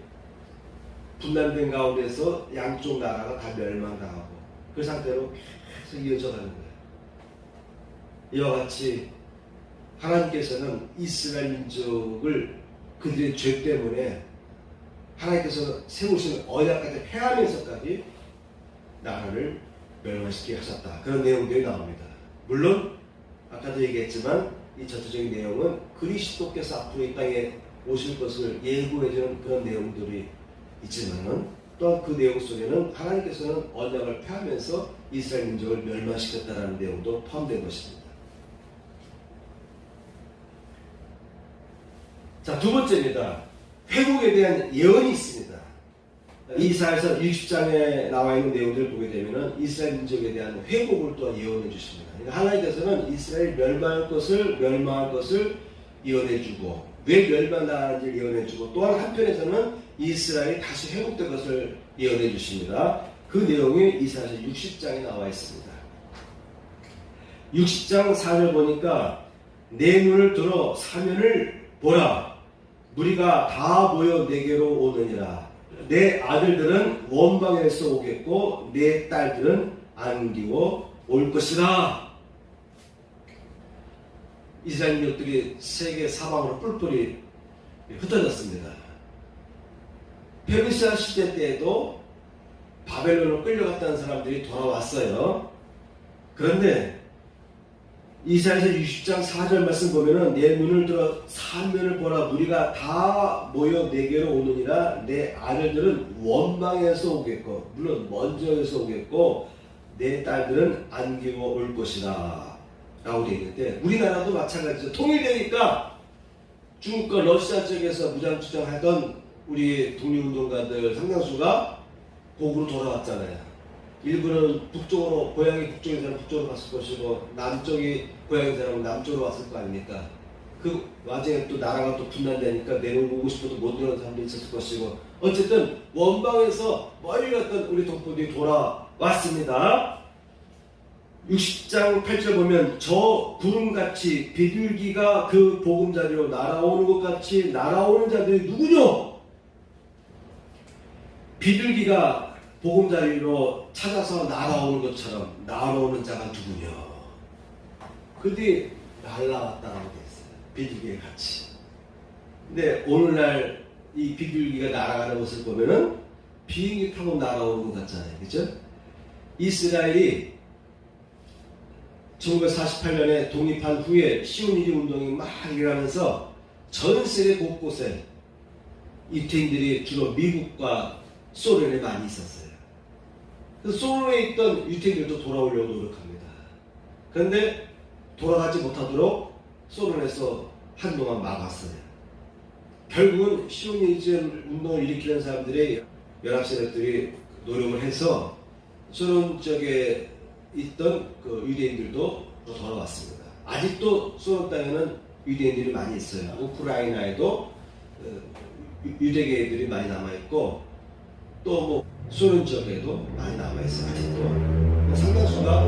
분단된 가운데서 양쪽 나라가 다 멸망당하고 그 상태로 계속 이어져 가는 거예요. 이와 같이 하나님께서는 이스라엘 민족을 그들의 죄 때문에 하나님께서 세우신 언약까지 폐하면서까지 나라를 멸망시키게 하셨다. 그런 내용들이 나옵니다. 물론 아까도 얘기했지만 이 전체적인 내용은 그리스도께서 앞으로 이 땅에 오실 것을 예고해주는 그런 내용들이 있지만은 또한 그 내용 속에는 하나님께서는 언약을 폐하면서 이스라엘 민족을 멸망시켰다는 내용도 포함된 것입니다. 자, 두 번째입니다. 회복에 대한 예언이 있습니다. 이사야서 60장에 나와 있는 내용들을 보게 되면 이스라엘 민족에 대한 회복을 또한 예언해 주십니다. 그러니까 하나님께서는 이스라엘 멸망할 것을 예언해 주고 왜 멸망하는지를 예언해 주고 또한 한편에서는 이스라엘이 다시 회복될 것을 예언해 주십니다. 그 내용이 이사야서 60장에 나와 있습니다. 60장 4절 보니까 내 눈을 들어 사면을 보라. 무리가 다 모여 내게로 오느니라. 내 아들들은 원방에서 오겠고 내 딸들은 안기고 올 것이라. 이스라엘 민족들이 세계 사방으로 뿔뿔이 흩어졌습니다. 페르시아 시대 때에도 바벨론으로 끌려갔다는 사람들이 돌아왔어요. 그런데 이사야서 60장 4절 말씀 보면은 내 눈을 들어 사면을 보라. 무리가 다 모여 내게로 오느니라. 내 아들들은 원방에서 오겠고 물론 먼저에서 오겠고 내 딸들은 안기고 올 것이다 라고 되어 있는데 우리나라도 마찬가지죠. 통일되니까 중국과 러시아 쪽에서 무장투쟁하던 우리 독립운동가들 상당수가 고국으로 돌아왔잖아요. 일부는 북쪽으로, 고향이 북쪽인 사람은 북쪽으로 갔을 것이고 남쪽이 고향인 사람은 남쪽으로 왔을 거 아닙니까? 그 와중에 또 나라가 또 분단되니까 내려오고 싶어도 못 내려오는 사람도 있었을 것이고 어쨌든 원방에서 멀리 갔던 우리 동포들이 돌아왔습니다. 60장 8절 보면 저 구름같이 비둘기가 그 보금자리로 날아오는 것 같이 날아오는 자들이 누구뇨? 비둘기가 보금자리로 찾아서 날아오는 것처럼 날아오는 자가 누구냐? 그들이 날아왔다라고 되어 있어요. 비둘기에 같이. 근데 오늘날 이 비둘기가 날아가는 것을 보면은 비행기 타고 날아오는 것 같잖아요. 그죠? 이스라엘이 1948년에 독립한 후에 시온이지 운동이 막 일어나면서 전 세계 곳곳에 유태인들이 주로 미국과 소련에 많이 있었어요. 그래서 소련에 있던 유태인들도 돌아오려고 노력합니다. 그런데 돌아가지 못하도록 소련에서 한동안 막았어요. 결국은 시오니즘 운동을 일으키는 사람들의 연합세력들이 노력을 해서 소련 쪽에 있던 그 유대인들도 돌아왔습니다. 아직도 소련 땅에는 유대인들이 많이 있어요. 우크라이나에도 유대계들이 많이 남아있고 또 뭐 소련 지역에도 많이 남아있어요. 아직도 상당수가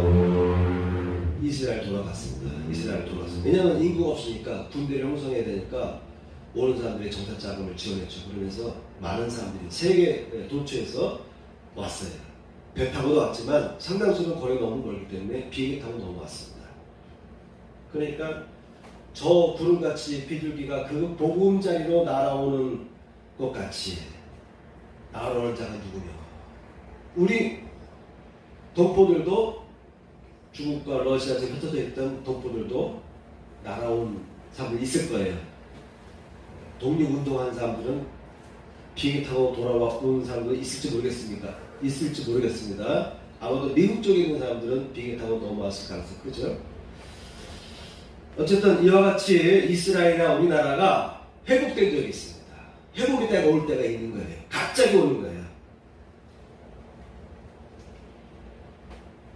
이스라엘 이스라엘 돌아갔습니다. 이스라엘 돌아갔습니다. 왜냐하면 인구가 없으니까 군대를 형성해야 되니까 오는 사람들의 정착 자금을 지원했죠. 그러면서 많은 사람들이 세계 도처에서 왔어요. 배 타고도 왔지만 상당수는 거리가 너무 멀기 때문에 비행기 타고 넘어왔습니다. 그러니까 저 구름같이 비둘기가 그 보금자리로 날아오는 것 같이 날아오는 자가 누구냐? 우리 동포들도 중국과 러시아에 흩어져 있던 동포들도 날아온 사람들이 있을 거예요. 독립운동하는 사람들은 비행기 타고 돌아온 사람들이 있을지 모르겠습니다. 아마도 미국 쪽에 있는 사람들은 비행기 타고 넘어왔을 가능성이 크죠. 어쨌든 이와 같이 이스라엘이나 우리나라가 회복된 적이 있습니다. 회복의 때가 올 때가 있는 거예요. 갑자기 오는 거예요.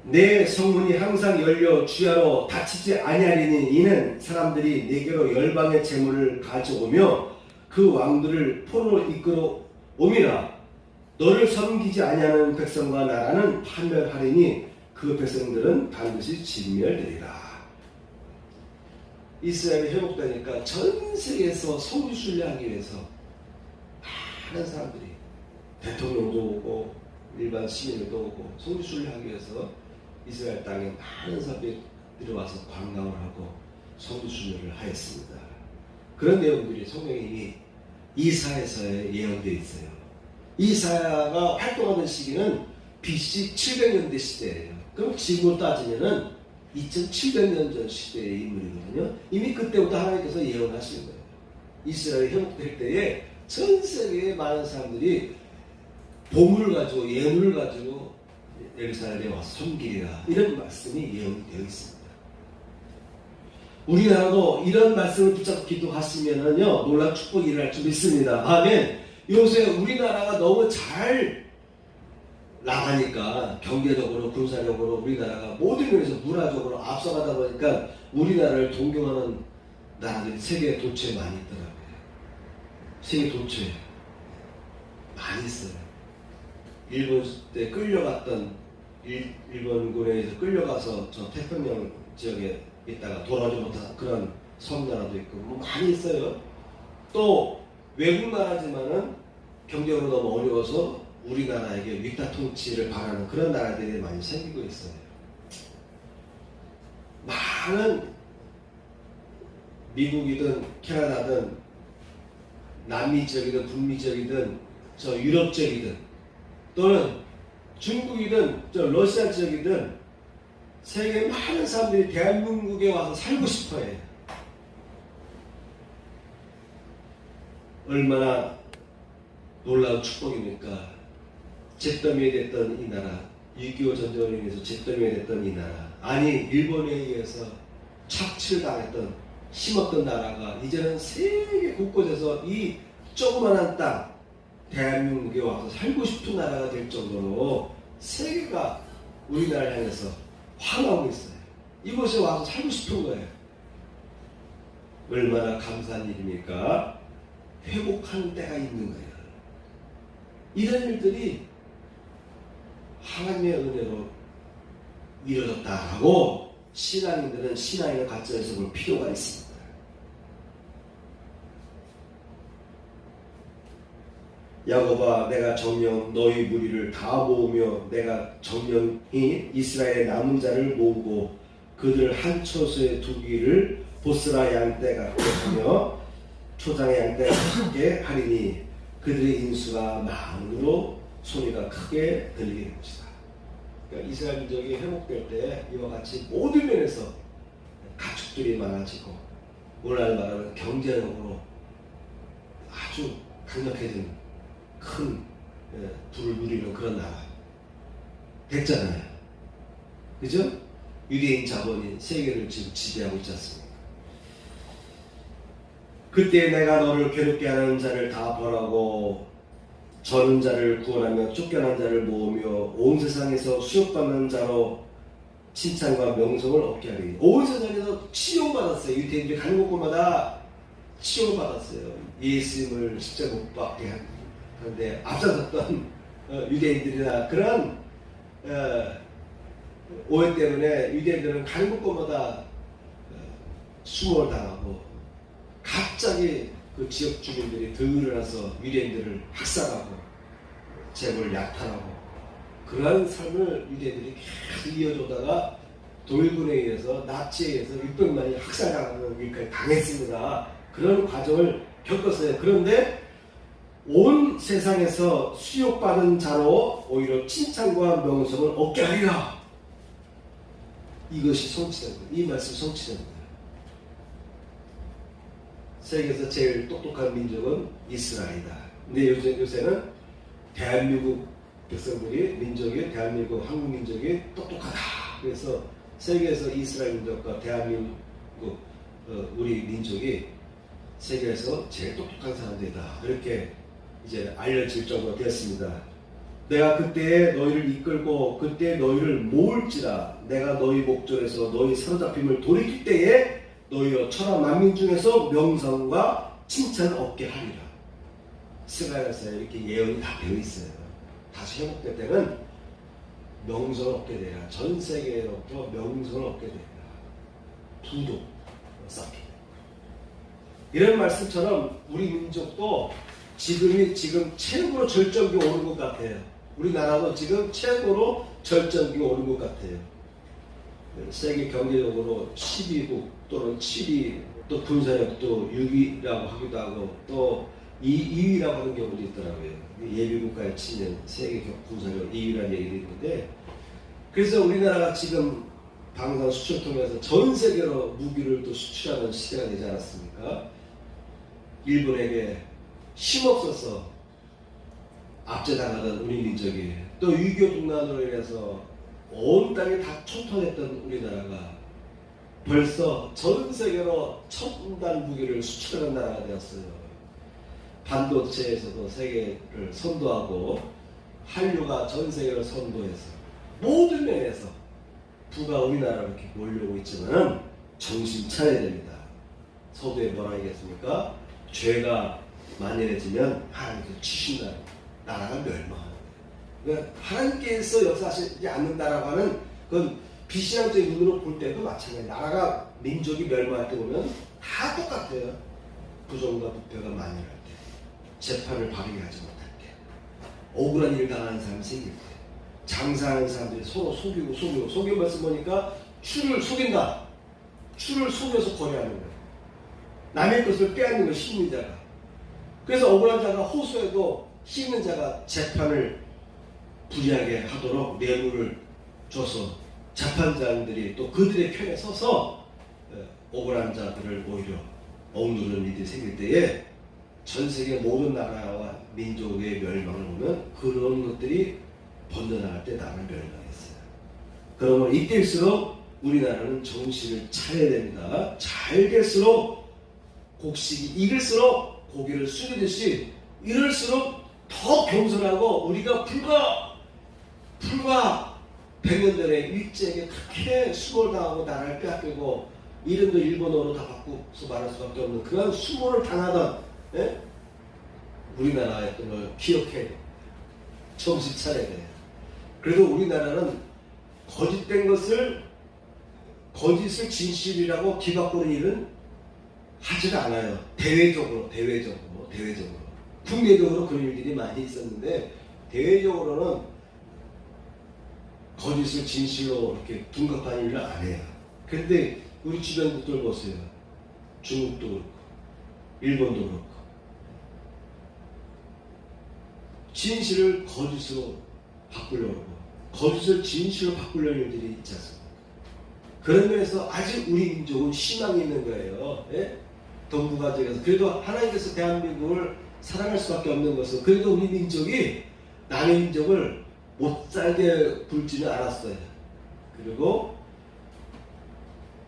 내 성문이 항상 열려 주야로 닫히지 아니하리니 이는 사람들이 내게로 열방의 재물을 가져오며 그 왕들을 포로로 이끌어 오미라. 너를 섬기지 아니하는 백성과 나라는 파멸하리니 그 백성들은 반드시 진멸되리라. 이스라엘이 회복되니까 전 세계에서 성주 순례하기 위해서 많은 사람들이 대통령도 오고 일반 시민들도 오고 성주 순례하기 위해서 이스라엘 땅에 많은 사람들이 들어와서 관광을 하고 성주 순례를 하였습니다. 그런 내용들이 성경에 이미 이사야서에 예언되어 있어요. 이사야가 활동하던 시기는 BC 700년대 시대예요. 그럼 지금으로 따지면은 2700년 전 시대의 인물이거든요. 이미 그때부터 하나님께서 예언하신 거예요. 이스라엘이 회복될 때에 전 세계의 많은 사람들이 보물을 가지고 예물을 가지고 예루살렘에 와서 섬기리라. 이런 말씀이 예언되어 있습니다. 우리나라도 이런 말씀을 붙잡고 기도하시면은요, 놀라운 축복이 일어날 줄 믿습니다. 아멘. 요새 우리나라가 너무 잘 나가니까 경제적으로 군사력으로 우리나라가 모든 면에서 문화적으로 앞서가다 보니까 우리나라를 동경하는 나라들이 세계 도처에 많이 있더라고요. 세계 도처에 많이 있어요. 일본 때 끌려갔던 일본군에 의해서 끌려가서 저 태평양 지역에 있다가 돌아오지 못한 그런 섬나라도 있고 뭐 많이 있어요. 또 외국 나라지만은 경제적으로 너무 어려워서 우리나라에게 윗다 통치를 바라는 그런 나라들이 많이 생기고 있어요. 많은 미국이든 캐나다든 남미 지역이든 북미 지역이든 저 유럽 지역이든 또는 중국이든 저 러시아 지역이든 세계 많은 사람들이 대한민국에 와서 살고 싶어 해요. 얼마나 놀라운 축복입니까? 잿더미에 됐던 이 나라, 6.25 전쟁으로 인해서 잿더미에 됐던 이 나라, 아니 일본에 의해서 착취당했던 심었던 나라가 이제는 세계 곳곳에서 이 조그만한 땅 대한민국에 와서 살고 싶은 나라가 될 정도로 세계가 우리나라를 향해서 환호하고 있어요. 이곳에 와서 살고 싶은 거예요. 얼마나 감사한 일입니까? 회복하는 때가 있는 거예요. 이런 일들이 하나님의 은혜로 이루어졌다고 신앙인들은 신앙인의 관점에서 볼 필요가 있습니다. 야곱아, 내가 정녕 너희 무리를 다 모으며 내가 정령히 이스라엘의 남은 자를 모으고 그들 한 처소에 두기를 보스라 양떼 같게 하며 초장의 양떼 같게 하리니 그들의 인수가 많으로 소리가 크게 들리게 될 것이다. 그러니까 이스라엘 민족이 회복될 때 이와 같이 모든 면에서 가축들이 많아지고 오늘 말하는 경제적으로 아주 강력해진 큰 부를 누리는 그런 나라 됐잖아요. 그죠? 유대인 자본이 세계를 지금 지배하고 있지 않습니까? 그때 내가 너를 괴롭게 하는 자를 다 벌하고 저는 자를 구원하며 쫓겨난 자를 모으며 온 세상에서 수욕받는 자로 칭찬과 명성을 얻게 하리니. 온 세상에서 치용받았어요. 유대인들이 가는 곳마다 치용받았어요. 예수님을 십자가 못 박게 하는데 앞서섰던 유대인들이나 그런 오해 때문에 유대인들은 가는 곳마다 수모를 당하고 갑자기 그 지역 주민들이 들어나서 유대인들을 학살하고 재벌을 약탈하고 그러한 삶을 유대인들이 계속 이어주다가 독일군에 의해서 나치에 의해서 600만이 학살당하는 일까지 당했습니다. 그런 과정을 겪었어요. 그런데 온 세상에서 수욕받은 자로 오히려 칭찬과 명성을 얻게 하리라. 이것이 성취됩니다. 이 말씀 성취됩니다. 세계에서 제일 똑똑한 민족은 이스라엘이다. 근데 요새는 대한민국 백성들이 민족이 대한민국 한국 민족이 똑똑하다. 그래서 세계에서 이스라엘 민족과 대한민국 우리 민족이 세계에서 제일 똑똑한 사람들이다. 이렇게 이제 알려질 정도가 되었습니다. 내가 그때에 너희를 이끌고 그때 너희를 모을지라. 내가 너희 목전에서 너희 사로잡힘을 돌이킬 때에 너희여 천하 만민 중에서 명성과 칭찬을 얻게 하리라. 스가랴서 이렇게 예언이 다 되어 있어요. 다시 회복될 때는 명성을 얻게 되리라. 전 세계로부터 명성을 얻게 되리라. 부도 쌓게. 이런 말씀처럼 우리 민족도 지금 최고로 절정기 오는 것 같아요. 우리나라도 지금 최고로 절정기 오는 것 같아요. 세계 경제적으로 12국 또는 7위, 또 군사력도 6위라고 하기도 하고 또 2위라고 하는 경우도 있더라고요. 예비국가에 치면 세계 군사력 2위라는 얘기도 있는데, 그래서 우리나라가 지금 방산 수출 통해서 전 세계로 무기를 또 수출하는 시대가 되지 않았습니까? 일본에게 힘없어서 압제당하던 우리 민족이 또 유교 분란으로 인해서 온 땅이 다 초토했던 우리나라가 벌써 전 세계로 첨단 무기를 수출하는 나라가 되었어요. 반도체에서도 세계를 선도하고 한류가 전 세계를 선도해서 모든 면에서 부가 우리나라로 이렇게 몰려오고 있지만 정신 차려야 됩니다. 서두에 뭐라 하겠습니까? 죄가 만연해지면 하나님께서 치신다. 나라가 멸망합니다. 그러니까 하나님께서 역사하시지 않는다라고 하는 그건 비신앙적인 눈으로 볼 때도 마찬가지예요. 나라가 민족이 멸망할 때 보면 다 똑같아요. 부정과 부패가 만연할 때, 재판을 바르게 하지 못할 때, 억울한 일 당하는 사람이 생길 때, 장사하는 사람들이 서로 속이고 말씀 보니까 추를 속인다. 추를 속여서 거래하는 거예요. 남의 것을 빼앗는 거 심는 자가. 그래서 억울한 자가 호소해도 심는 자가 재판을 불리하게 하도록 뇌물을 줘서 재판장들이 또 그들의 편에 서서 억울한 자들을 오히려 억누르는 일이 생길 때에 전 세계 모든 나라와 민족의 멸망을 보면 그런 것들이 번져나갈 때 나라는 멸망했어요. 그러면 이때일수록 우리나라는 정신을 차려야 됩니다. 잘 될수록 곡식이 익을수록 고기를 숙이듯이 이럴수록 더 겸손하고 우리가 불과 100년 전에 일제에게 그렇게 수모를 당하고 나라를 빼앗기고 이름도 일본어로 다 바꾸서 말할 수밖에 없는 그런 수모를 당하던 우리나라였던 걸 기억해야 돼. 정신 차려야 돼. 그래도 우리나라는 거짓된 것을 거짓을 진실이라고 뒤바꾸는 일은 하지를 않아요. 대외적으로 국내적으로 그런 일들이 많이 있었는데 대외적으로는 거짓을 진실로 이렇게 둔갑하는 일을 안 해요. 그런데 우리 주변 국들 보세요. 중국도 그렇고 일본도 그렇고 진실을 거짓으로 바꾸려고 거짓을 진실로 바꾸려는 일들이 있지 않습니까? 그런 면에서 아직 우리 민족은 희망이 있는 거예요. 예? 동북아지역에서 그래도 하나님께서 대한민국을 사랑할 수밖에 없는 것은 그래도 우리 민족이 남의 민족을 못 살게 굴지는 않았어요. 그리고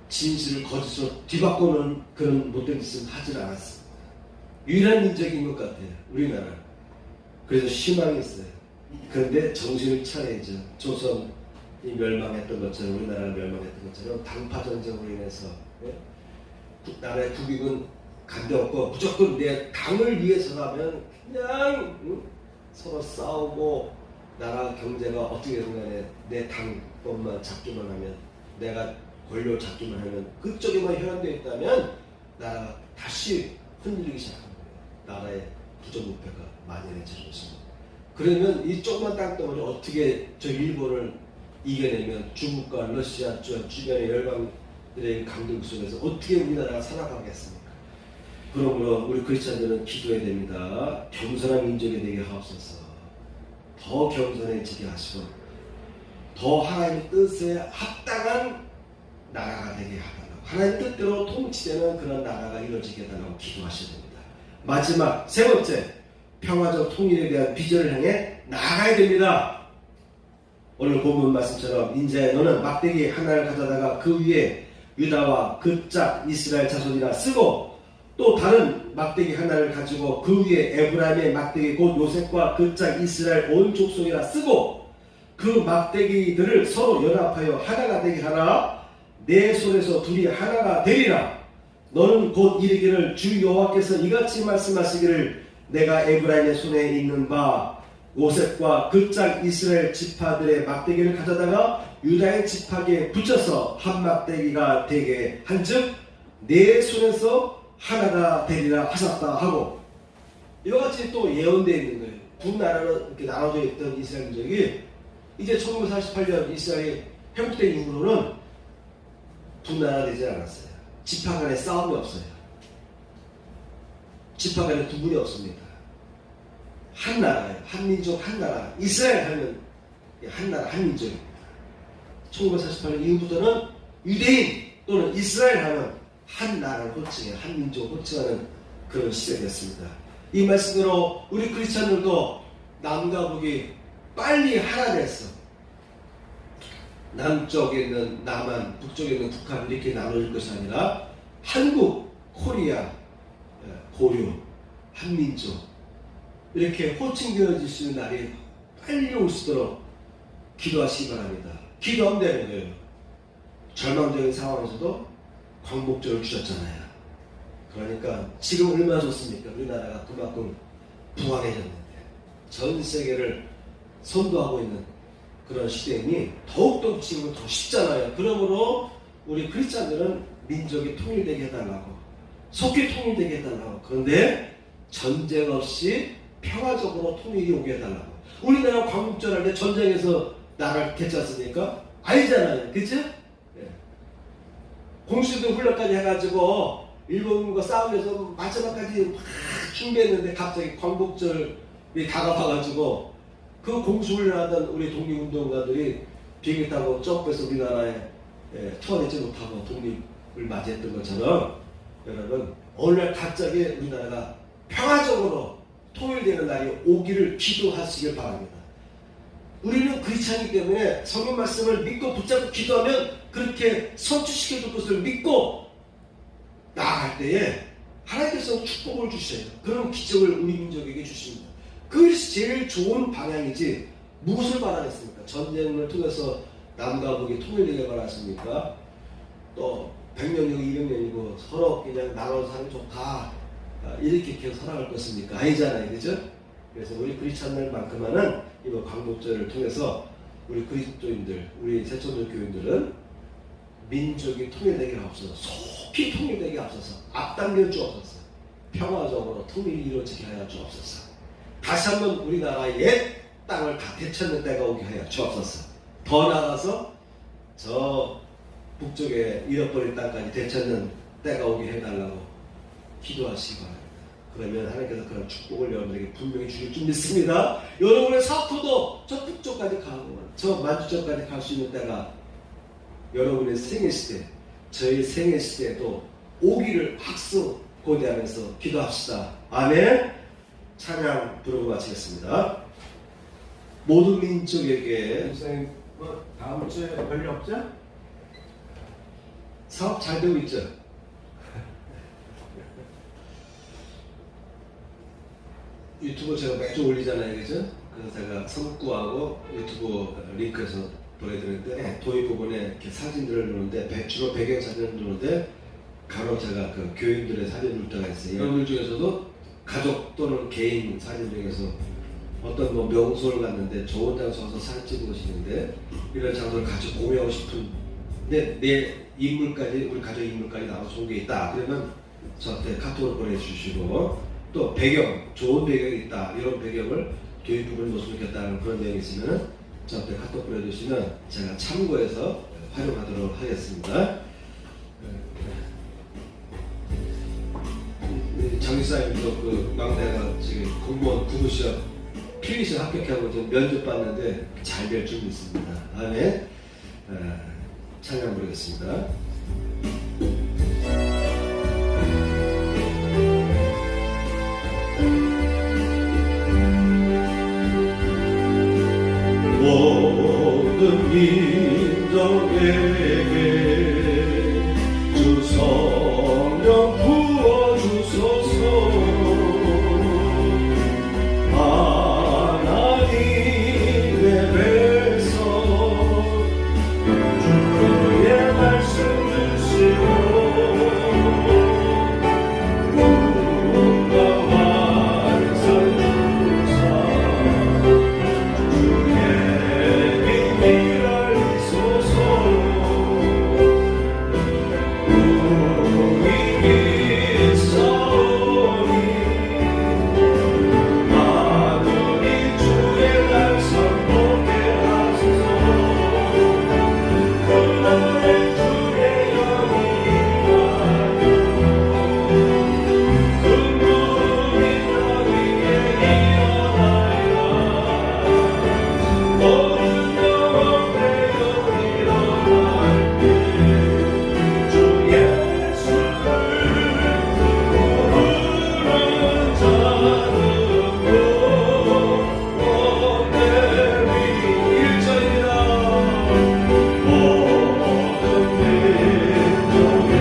진실을 거짓으로 뒤바꾸는 그런 못된 짓은 하질 않았습니다. 유일한 민족인 것 같아요. 우리나라. 그래서 희망이 있어요. 그런데 정신을 차려야죠. 조선이 멸망했던 것처럼 우리나라가 멸망했던 것처럼 당파 전쟁으로 인해서 나라의 국익은 간대없고 무조건 내 당을 위해서라면 그냥 서로 싸우고 나라 경제가 어떻게 되든 간에 내 당 정권만 잡기만 하면, 내가 권력 잡기만 하면, 그쪽에만 혈안되어 있다면 나라가 다시 흔들리기 시작한 거예요. 나라의 부정부패가 만연해지고 있습니다. 그러면 이 조그만 땅덩어리 어떻게 저 일본을 이겨내면 중국과 러시아 주변의 열강들의 강등 속에서 어떻게 우리나라가 살아가겠습니까? 그러므로 우리 크리스찬들은 기도해야 됩니다. 겸손한 민족이 되게 하옵소서. 더 겸손해지게 하시고 더 하나님의 뜻에 합당한 나라가 되게 하달라고, 하나님 뜻대로 통치되는 그런 나라가 이루어지게 해달라고 기도하셔야 됩니다. 마지막 세 번째, 평화적 통일에 대한 비전을 향해 나아가야 됩니다. 오늘 본문 말씀처럼 인자야 너는 막대기 하나를 가져다가 그 위에 유다와 그 짝 이스라엘 자손이라 쓰고, 또 다른 막대기 하나를 가지고 그 위에 에브라임의 막대기 곧 요셉과 그 짝 이스라엘 온 족속이라 쓰고, 그 막대기들을 서로 연합하여 하나가 되게 하라. 내 손에서 둘이 하나가 되리라. 너는 곧 이르기를 주 여호와께서 이같이 말씀하시기를 내가 에브라임의 손에 있는 바 요셉과 그 짝 이스라엘 지파들의 막대기를 가져다가 유다의 지파기에 붙여서 한 막대기가 되게 한즉 내 손에서 하나가 되리라 하셨다 하고, 이와 같이 또 예언되어 있는 거예요. 두 나라로 이렇게 나눠져 있던 이스라엘 민족이 이제 1948년 이스라엘이 회복된 이후로는 두 나라 되지 않았어요. 지파 간에 싸움이 없어요. 지파 간에 구분이 없습니다. 한 나라예요. 한 민족, 한 나라. 이스라엘 하면 한 나라, 한 민족입니다. 1948년 이후부터는 유대인 또는 이스라엘 하면 한 나라를 호칭해요. 한 민족을 호칭하는 그런 시대가 됐습니다. 이 말씀대로 우리 크리스찬들도 남과 북이 빨리 하나 됐어. 남쪽에 있는 남한, 북쪽에 있는 북한 이렇게 나눠질 것이 아니라 한국, 코리아, 고려, 한민족 이렇게 호칭되어질 수 있는 날이 빨리 올 수 있도록 기도하시기 바랍니다. 기도하면 되는 거예요. 절망적인 상황에서도 광복절을 주셨잖아요. 그러니까 지금 얼마나 좋습니까? 우리나라가 그만큼 부강해졌는데 전 세계를 선도하고 있는 그런 시대이니 더욱더 지금은 더 쉽잖아요. 그러므로 우리 크리스찬들은 민족이 통일되게 해달라고, 속히 통일되게 해달라고, 그런데 전쟁 없이 평화적으로 통일이 오게 해달라고. 우리나라 광복절 할 때 전쟁에서 나라를 됐지 않습니까? 아니잖아요. 그치? 네. 공수도 훈련까지 해가지고 일본과 싸우면서 마지막까지 막 준비했는데 갑자기 광복절이 다가와가지고 그 공수훈련하던 우리 독립운동가들이 비행기 타고 점프해서 우리나라에 투하되지 못하고 독립을 맞이했던 것처럼 여러분 오늘 갑자기 우리나라가 평화적으로 통일되는 날이 오기를 기도하시길 바랍니다. 우리는 크리스찬이기 때문에 성경 말씀을 믿고 붙잡고 기도하면 그렇게 성취시켜줄 것을 믿고 나아갈 때에 하나님께서 축복을 주셔요. 그런 기적을 우리 민족에게 주십니다. 그것이 제일 좋은 방향이지 무엇을 바라겠습니까? 전쟁을 통해서 남과 북이 통일되길 바라십니까? 또 100년이고 200년이고 서로 그냥 나눠서 사는 게 좋다 이렇게 계속 살아갈 것입니까? 아니잖아요. 그죠? 그래서 우리 크리스찬들만큼은 이번 광복절을 통해서 우리 그리스도인들, 우리 새천도 교인들은 민족이 통일되게 하옵소서, 속히 통일되게 하옵소서, 앞당겨 주옵소서, 평화적으로 통일이 이루어지게 하여 주옵소서. 다시 한번 우리나라의 옛 땅을 다 되찾는 때가 오게 하여 주옵소서. 더 나아가서 저 북쪽에 잃어버린 땅까지 되찾는 때가 오게 해달라고 기도하시기 바랍니다. 그러면 하나님께서 그런 축복을 여러분에게 분명히 주실 줄 믿습니다. 여러분의 사투도 저 북쪽까지 가고 저 만주점까지 갈 수 있는 때가 여러분의 생애 시대, 저희 생애 시대에도 오기를 학수 고대하면서 기도합시다. 아멘. 찬양 부르고 마치겠습니다. 모든 민족에게 선생님, 다음 주에 별일 없죠? 사업 잘 되고 있죠? 유튜브 제가 매주 올리잖아요, 그죠? 그래서 제가 성구하고 유튜브 링크에서 보내드리는데 도입 부분에 이렇게 사진들을 넣는데 주로 배경 사진을 넣는데 간혹 제가 그 교인들의 사진을 넣을 때가 있어요. 여러분들 중에서도 가족 또는 개인 사진 중에서 어떤 뭐 명소를 갔는데 좋은 장소 가서 사진 찍고 오시는데 이런 장소를 같이 공유하고 싶은데 내 인물까지 우리 가족 인물까지 나와서 좋은 게 있다 그러면 저한테 카톡을 보내주시고 또 배경 좋은 배경이 있다 이런 배경을 교육 부분을 놓으면 좋겠다는 그런 내용이 있으면 저한테 카톡 보내주시면 제가 참고해서 활용하도록 하겠습니다. 장기사님도 그 막내가 지금 공무원 구급시험 필기시험 합격하고 지금 면접 봤는데 잘 될 줄 믿습니다. 다음에 찬양 부르겠습니다. 모든 민족에게 주 성령 부어주소서. 하나님의 백성 주의 말씀 주시고 구원과 완성 주사 주의 비밀을 이소서. 우리 믿사오니 하늘이 주의 날선 보게 하소서. 그날에 주의 영이 임하여 근무이 땅 위에 일어나리라. 모든 영혼 되어 일어날 때 주 예수를 부르는 자는 원대리 일절이라. 모든 민족에게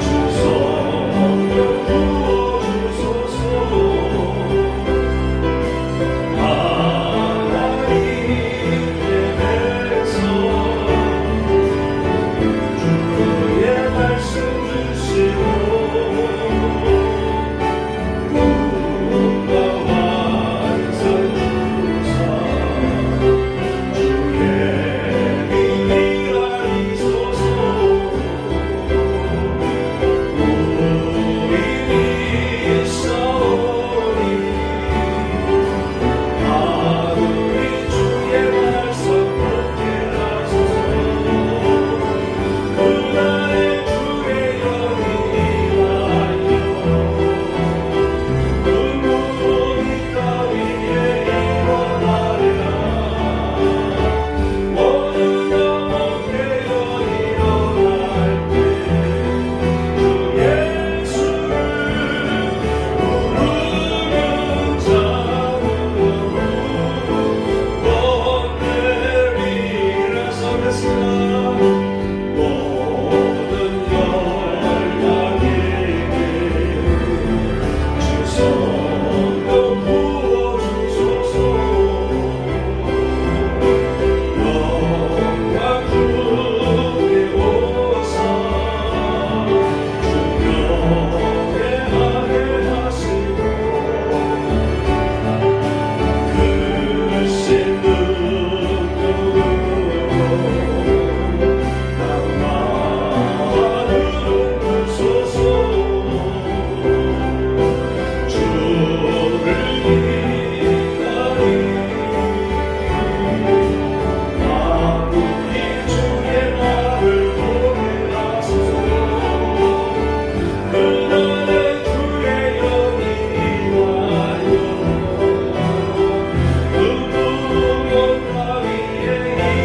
주 성령 부어주소서. 하나님의 백성 주의 말씀 주시고 구원과 완성 주사 주의 비밀을 이소서. 우리 믿사오니 하늘이 주의 말씀 듣게 하소서. 그날에 주의 영이 임하여 근무이 땅 위에 일어나리라. 모든 영혼 되어 일어날 때 주 예수를 부르는 자는 원대리라. 서겠습니다. 모든 열방에게 주 성령 부어주소서. 영광 주께 오사 주명에 하게 하시고 크신 능력으로 강화하는 주소서. 주를 믿나니 아무리 주의 날을 보게 하소서. 그날에 주의 영이 임하여 근무원 땅 위에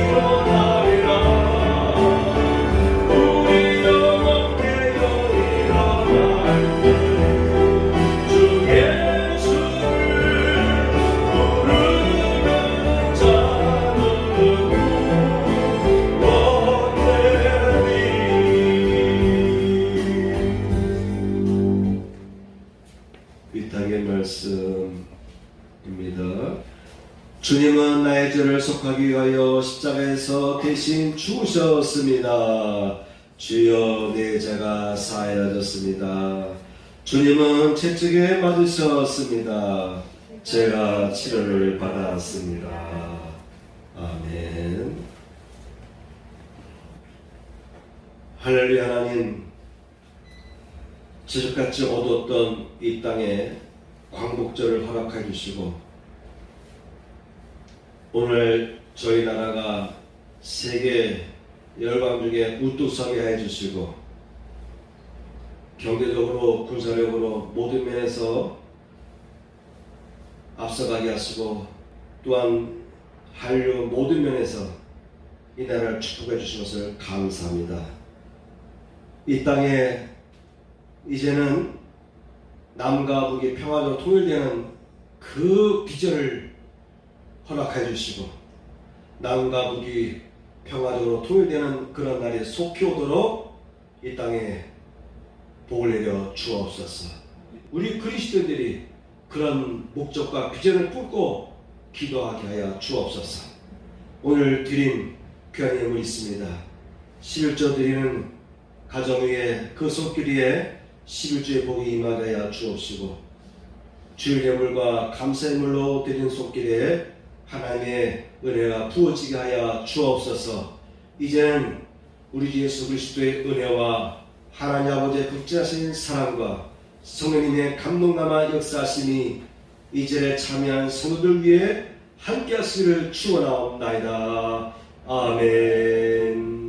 일어나리라. 우리 영혼 되어 일어날 때 주 예수를 부르는 자는 원대리. 위탁의 말씀입니다. 주님은 나의 죄를 속하기 위하여 십자가에서 대신 죽으셨습니다. 주여 내 죄가 사하여졌습니다. 주님은 채찍에 맞으셨습니다. 제가 치료를 받았습니다. 아멘. 할렐루야. 하나님, 지금까지 얻었던 이 땅에 광복절을 허락해 주시고 오늘 저희 나라가 세계 열방 중에 우뚝서게 해주시고 경제적으로 군사력으로 모든 면에서 앞서가게 하시고 또한 한류 모든 면에서 이 나라를 축복해 주신 것을 감사합니다. 이 땅에 이제는 남과 북이 평화적으로 통일되는 그 비전을 허락해 주시고 남과 북이 평화적으로 통일되는 그런 날이 속히 오도록 이 땅에 복을 내려 주옵소서. 우리 그리스도인들이 그런 목적과 비전을 품고 기도하게 하여 주옵소서. 오늘 드린 귀한 예물이 있습니다. 11조 드리는 가정 위에 그 손길 위에 11주의 복이 임하게 하여 주옵시고 주일 예물과 감사 예물로 드리는 손길에 하나님의 은혜가 부어지게 하여 주옵소서. 이제는 우리 주 예수 그리스도의 은혜와 하나님 아버지의 극진하신 사랑과 성령님의 감동감한 역사하심이 이 절에 참여한 성도들 위해 함께 하시기를 축원하옵나이다. 아멘.